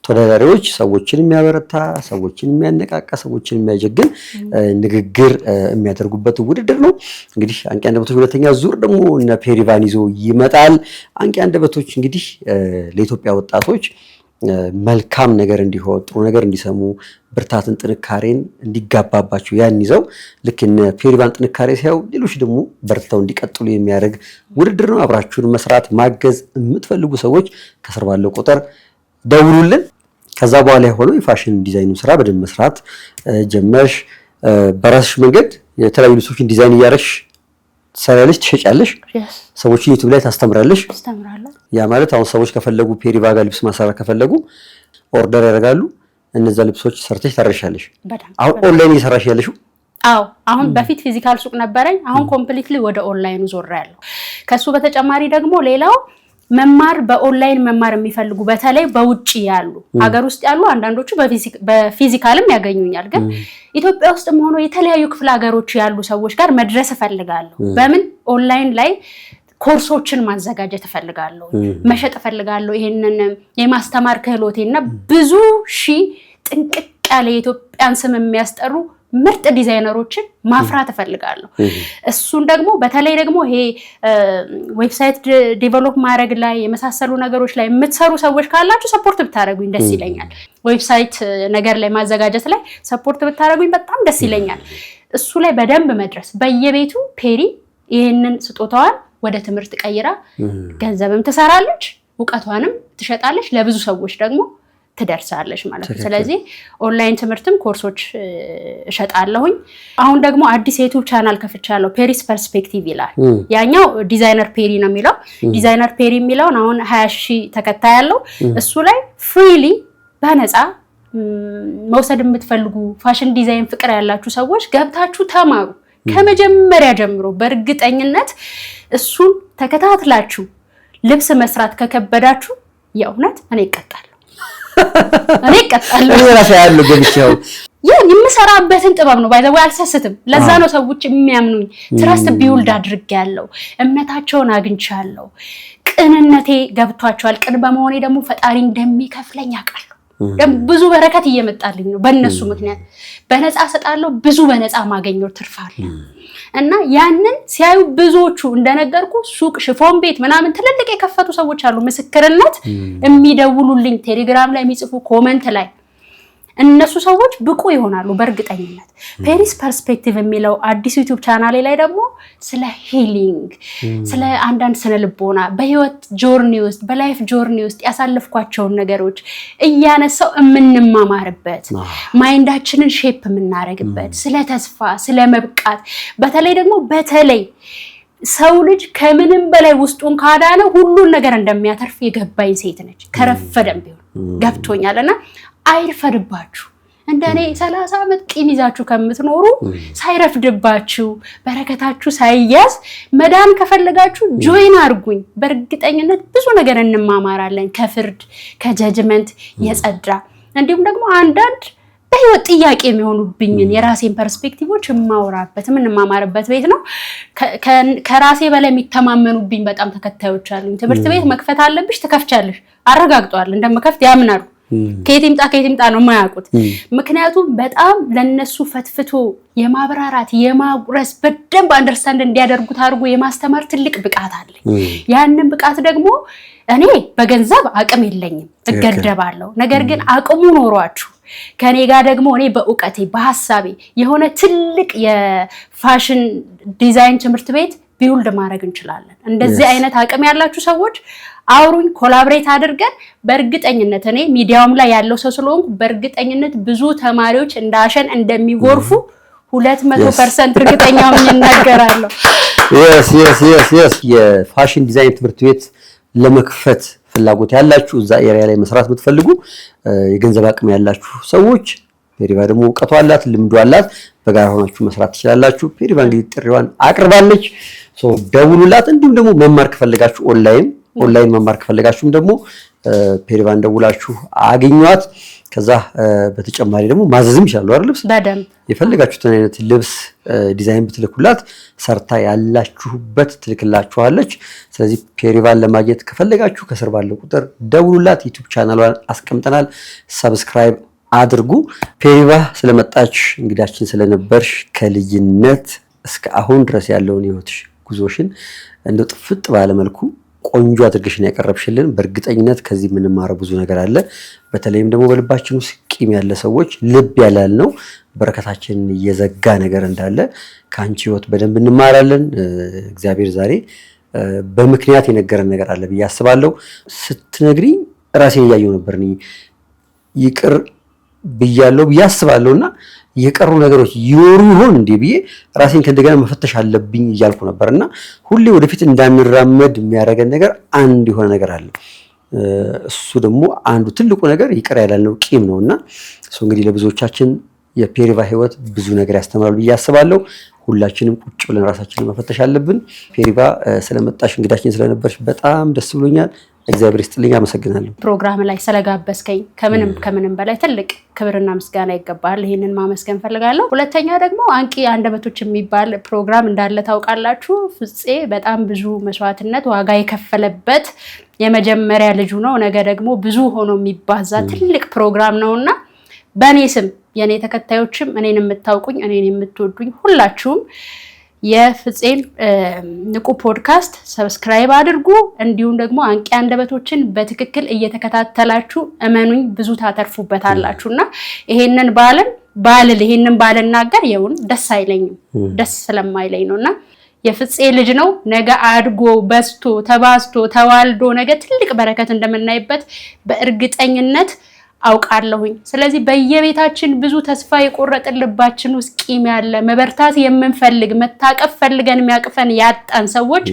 C: ተወዳዳሪዎች ሰዎችን የሚያበረታ፣ ሰዎችን የሚያነቃቃ፣ ሰዎችን የሚያጀግን ንግግር የሚያደርጉበት ውድድር ነው። እንግዲህ አንቂ አንደበቶች 2ኛ ዙር ደግሞ እነ ፔሪቫን ይዞ ይመጣል። አንቂ አንደበቶች እንግዲህ ለኢትዮጵያ ወጣቶች መልካም ነገር እንዲሆን፣ ጥሩ ነገር እንዲሰሙ፣ ብርታትን፣ ጥንካሬን እንዲጋባባቸው ያን ይዘው ልክ እነ ፔሪቫን ጥንካሬ ሲያዩ ሌሎች ደግሞ በርተው እንዲቀጥሉ የሚያደርግ ውድድር ነው። አብራችሁን መስራት ማገዝ የምትፈልጉ ሰዎች ከስር ባለው ቁጥር ደውሉልን። ከዛ በኋላ የሆነው የፋሽን ዲዛይኑ ስራ በደንብ መስራት ጀመርሽ። በራስሽ መንገድ የተለያዩ ልብሶችን ዲዛይን እያደረግሽ ትሰሪያለሽ፣ ትሸጫለሽ፣ ሰዎችን ዩቲዩብ ላይ ታስተምራለሽ። ያ ማለት አሁን ሰዎች ከፈለጉ ፔሪቫ ጋር ልብስ ማሰራት ከፈለጉ ኦርደር ያደርጋሉ። እነዛ ልብሶች ሰርተሽ ታረሻለሽ። አሁን ኦንላይን እየሰራሽ ያለሽው?
A: አዎ አሁን በፊት ፊዚካል ሱቅ ነበረኝ። አሁን ኮምፕሊትሊ ወደ ኦንላይኑ ዞሬያለሁ። ከሱ በተጨማሪ ደግሞ ሌላው መማር በኦንላይን መማር የሚፈልጉ በተለይ በውጪ ያሉ ሀገር ውስጥ ያሉ አንዳንዶቹ በፊዚካልም ያገኙኛል። ግን ኢትዮጵያ ውስጥም ሆኖ የተለያዩ ክፍለ ሀገሮች ያሉ ሰዎች ጋር መድረስ እፈልጋለሁ። በምን ኦንላይን ላይ ኮርሶችን ማዘጋጀት እፈልጋለሁ፣ መሸጥ እፈልጋለሁ። ይሄንን የማስተማር ክህሎቴና ብዙ ሺህ ጥንቅቅ ያለ የኢትዮጵያን ስም የሚያስጠሩ ምርጥ ዲዛይነሮችን ማፍራት እፈልጋለሁ። እሱን ደግሞ በተለይ ደግሞ ይሄ ዌብሳይት ዴቨሎፕ ማድረግ ላይ የመሳሰሉ ነገሮች ላይ የምትሰሩ ሰዎች ካላችሁ ሰፖርት ብታደርጉኝ ደስ ይለኛል። ዌብሳይት ነገር ላይ ማዘጋጀት ላይ ሰፖርት ብታደርጉኝ በጣም ደስ ይለኛል። እሱ ላይ በደንብ መድረስ በየቤቱ ፔሪ ይሄንን ስጦታዋን ወደ ትምህርት ቀይራ ገንዘብም ትሰራለች፣ ዕውቀቷንም ትሸጣለች፣ ለብዙ ሰዎች ደግሞ ትደርሳለች ማለት ነው። ስለዚህ ኦንላይን ትምህርትም ኮርሶች እሸጣለሁኝ። አሁን ደግሞ አዲስ የዩቲዩብ ቻናል ከፍቻለሁ፣ ፔሪስ ፐርስፔክቲቭ ይላል። ያኛው ዲዛይነር ፔሪ ነው የሚለው። ዲዛይነር ፔሪ የሚለውን አሁን 20,000 ተከታይ ያለው እሱ ላይ ፍሪሊ በነፃ መውሰድ የምትፈልጉ ፋሽን ዲዛይን ፍቅር ያላችሁ ሰዎች ገብታችሁ ተማሩ ከመጀመሪያ ጀምሮ። በእርግጠኝነት እሱን ተከታትላችሁ ልብስ መስራት ከከበዳችሁ የእውነት እኔ እቀጣለሁ። እኔ ራሴ ያለው ገብቻው የምሰራበትን ጥበብ ነው ባይዘው አልሰስትም። ለዛ ነው ሰዎች የሚያምኑኝ። ትረስት ቢውልድ አድርጌያለሁ፣ እምነታቸውን አግኝቻለሁ፣ ቅንነቴ ገብቷቸዋል። ቅን በመሆኔ ደግሞ ፈጣሪ እንደሚከፍለኝ አውቃለሁ። ብዙ በረከት እየመጣልኝ ነው በእነሱ ምክንያት። በነፃ ሰጣለሁ፣ ብዙ በነፃ ማገኘው ትርፋለሁ። እና ያንን ሲያዩ ብዙዎቹ እንደነገርኩ ሱቅ፣ ሽፎን ቤት ምናምን ትልልቅ የከፈቱ ሰዎች አሉ፣ ምስክርነት የሚደውሉልኝ ቴሌግራም ላይ የሚጽፉ ኮመንት ላይ እነሱ ሰዎች ብቁ ይሆናሉ በእርግጠኝነት። ፔሪስ ፐርስፔክቲቭ የሚለው አዲስ ዩቲዩብ ቻናሌ ላይ ደግሞ ስለ ሂሊንግ፣ ስለ አንዳንድ ስነ ልቦና በህይወት ጆርኒ ውስጥ በላይፍ ጆርኒ ውስጥ ያሳለፍኳቸውን ነገሮች እያነሳው የምንማማርበት፣ ማይንዳችንን ሼፕ የምናረግበት፣ ስለ ተስፋ፣ ስለ መብቃት፣ በተለይ ደግሞ ሰው ልጅ ከምንም በላይ ውስጡን ካዳነ ሁሉን ነገር እንደሚያተርፍ የገባኝ ሴት ነች። ከረፈደም ቢሆን ገብቶኛልና አይርፈድባችሁ። እንደኔ 30 ዓመት ቂም ይዛችሁ ከምትኖሩ ሳይረፍድባችሁ በረከታችሁ ሳይያዝ መዳን ከፈለጋችሁ ጆይን አድርጉኝ። በእርግጠኝነት ብዙ ነገር እንማማራለን፣ ከፍርድ ከጀጅመንት የጸዳ እንዲሁም ደግሞ አንዳንድ በህይወት ጥያቄ የሚሆኑብኝን የራሴን ፐርስፔክቲቮች የማወራበት የምንማማርበት ቤት ነው። ከራሴ በላይ የሚተማመኑብኝ በጣም ተከታዮች አሉኝ። ትምህርት ቤት መክፈት አለብሽ ትከፍቻለሽ፣ አረጋግጠዋል እንደምከፍት ያምናሉ። ከየት ይምጣ ነው የማያውቁት። ምክንያቱም በጣም ለነሱ ፈትፍቶ የማብራራት የማጉረስ በደንብ አንደርስታንድ እንዲያደርጉት አድርጎ የማስተማር ትልቅ ብቃት አለኝ። ያንን ብቃት ደግሞ እኔ በገንዘብ አቅም የለኝም፣ እገደባለሁ። ነገር ግን አቅሙ ኖሯችሁ ከኔ ጋር ደግሞ እኔ በእውቀቴ በሐሳቤ የሆነ ትልቅ የፋሽን ዲዛይን ትምህርት ቤት ቢውልድ ማድረግ እንችላለን። እንደዚህ አይነት አቅም ያላችሁ ሰዎች አውሩኝ፣ ኮላብሬት አድርገን በእርግጠኝነት እኔ ሚዲያውም ላይ ያለው ሰው ስለሆንኩ በእርግጠኝነት ብዙ ተማሪዎች እንዳሸን እንደሚጎርፉ 200% እርግጠኛ ሆኜ እናገራለሁ። yes የፋሽን ዲዛይን ትምህርት ቤት ለመክፈት ፍላጎት ያላችሁ እዛ ኤሪያ ላይ መስራት የምትፈልጉ የገንዘብ አቅም ያላችሁ ሰዎች ፔሪቫ ደግሞ ዕውቀቱ አላት፣ ልምዱ አላት፣ በጋራ ሆናችሁ መስራት ትችላላችሁ። ፔሪቫ እንግዲህ ጥሪዋን አቅርባለች። ደውሉላት። እንዲሁም ደግሞ መማር ከፈለጋችሁ ኦንላይን መማር ከፈለጋችሁም ደግሞ ፔሪቫን ደውላችሁ አግኟት። ከዛ በተጨማሪ ደግሞ ማዘዝም ይችላሉ አይደል? ልብስ በደንብ የፈለጋችሁትን አይነት ልብስ ዲዛይን ብትልኩላት ሰርታ ያላችሁበት ትልክላችኋለች። ስለዚህ ፔሪቫን ለማግኘት ከፈለጋችሁ ከስር ባለው ቁጥር ደውሉላት። ዩቲዩብ ቻናሏን አስቀምጠናል፣ ሰብስክራይብ አድርጉ። ፔሪቫ ስለመጣች እንግዳችን ስለነበርሽ ከልጅነት እስከ አሁን ድረስ ያለውን ህይወትሽ ጉዞሽን እንደው ጥፍጥ ባለ መልኩ ቆንጆ አድርገሽ ነው ያቀረብሽልን። በእርግጠኝነት ከዚህ የምንማረው ብዙ ነገር አለ። በተለይም ደግሞ በልባችን ውስጥ ቂም ያለ ሰዎች ልብ ያላልነው በረከታችንን እየዘጋ ነገር እንዳለ ከአንቺ ህይወት በደንብ እንማራለን። እግዚአብሔር ዛሬ በምክንያት የነገረን ነገር አለ ብዬ አስባለሁ። ስትነግሪኝ ራሴን እያየሁ ነበር። ይቅር ብያለሁ ብዬ አስባለሁና
C: የቀሩ ነገሮች ይኖሩ ይሆን እንዴ ብዬ ራሴን ከእንደገና መፈተሽ አለብኝ እያልኩ ነበርና ሁሌ ወደፊት እንዳንራመድ የሚያደርገን ነገር አንድ የሆነ ነገር አለ። እሱ ደግሞ አንዱ ትልቁ ነገር ይቅር ያላልነው ቂም ነውና እሱ እንግዲህ ለብዙዎቻችን የፔሪቫ ህይወት ብዙ ነገር ያስተምራል ብዬ አስባለሁ። ሁላችንም ቁጭ ብለን ራሳችንን መፈተሽ አለብን። ፔሪቫ ስለመጣሽ እንግዳችን ስለነበርሽ በጣም ደስ ብሎኛል። እግዚአብሔር ይስጥልኝ፣ አመሰግናለሁ።
A: ፕሮግራም ላይ ስለጋበዝከኝ ከምንም በላይ ትልቅ ክብርና ምስጋና ይገባል። ይሄንን ማመስገን ፈልጋለሁ። ሁለተኛ ደግሞ አንቂ አንደበቶች የሚባል ፕሮግራም እንዳለ ታውቃላችሁ። ፍፄ በጣም ብዙ መስዋዕትነት ዋጋ የከፈለበት የመጀመሪያ ልጁ ነው። ነገ ደግሞ ብዙ ሆኖ የሚባዛ ትልቅ ፕሮግራም ነውና በእኔ ስም የኔ ተከታዮችም እኔን የምታውቁኝ እኔን የምትወዱኝ ሁላችሁም የፍፄን ንቁ ፖድካስት ሰብስክራይብ አድርጉ። እንዲሁም ደግሞ አንቂ አንደበቶችን በትክክል እየተከታተላችሁ እመኑኝ ብዙ ታተርፉበታላችሁና ይሄንን ይሄንን ባልናገር የውን ደስ አይለኝም። ደስ ስለማይለኝ ነውና የፍፄ ልጅ ነው። ነገ አድጎ በስቶ ተባዝቶ ተዋልዶ ነገ ትልቅ በረከት እንደምናይበት በእርግጠኝነት አውቃለሁኝ። ስለዚህ በየቤታችን ብዙ ተስፋ የቆረጥን ልባችን ውስጥ ቂም ያለ መበርታት የምንፈልግ መታቀፍ ፈልገን የሚያቅፈን ያጣን ሰዎች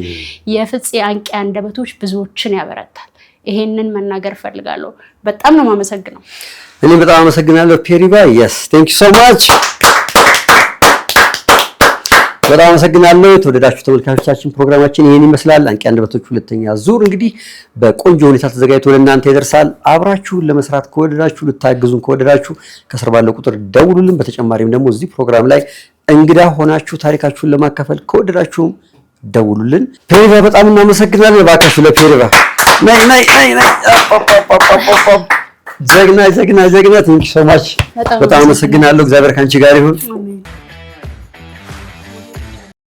A: የፍፄ አንቂ አንደበቶች ብዙዎችን ያበረታል። ይሄንን መናገር ፈልጋለሁ። በጣም ነው የማመሰግነው።
C: እኔ በጣም አመሰግናለሁ ፔሪቫ። yes thank you so much። በጣም አመሰግናለሁ። የተወደዳችሁ ተመልካቾቻችን ፕሮግራማችን ይሄን ይመስላል። አንቂ አንደበቶች ሁለተኛ ዙር እንግዲህ በቆንጆ ሁኔታ ተዘጋጅቶ ለእናንተ ይደርሳል። አብራችሁን ለመስራት ከወደዳችሁ ልታግዙን ከወደዳችሁ ከስር ባለው ቁጥር ደውሉልን። በተጨማሪም ደግሞ እዚህ ፕሮግራም ላይ እንግዳ ሆናችሁ ታሪካችሁን ለማካፈል ከወደዳችሁም ደውሉልን። ፔሪቫ በጣም እናመሰግናለን። እባካችሁ ለፔሪቫ ናይ ጀግና ቴንክ ዩ ሶ ማች። በጣም አመሰግናለሁ። እግዚአብሔር ካንቺ ጋር ይሁን።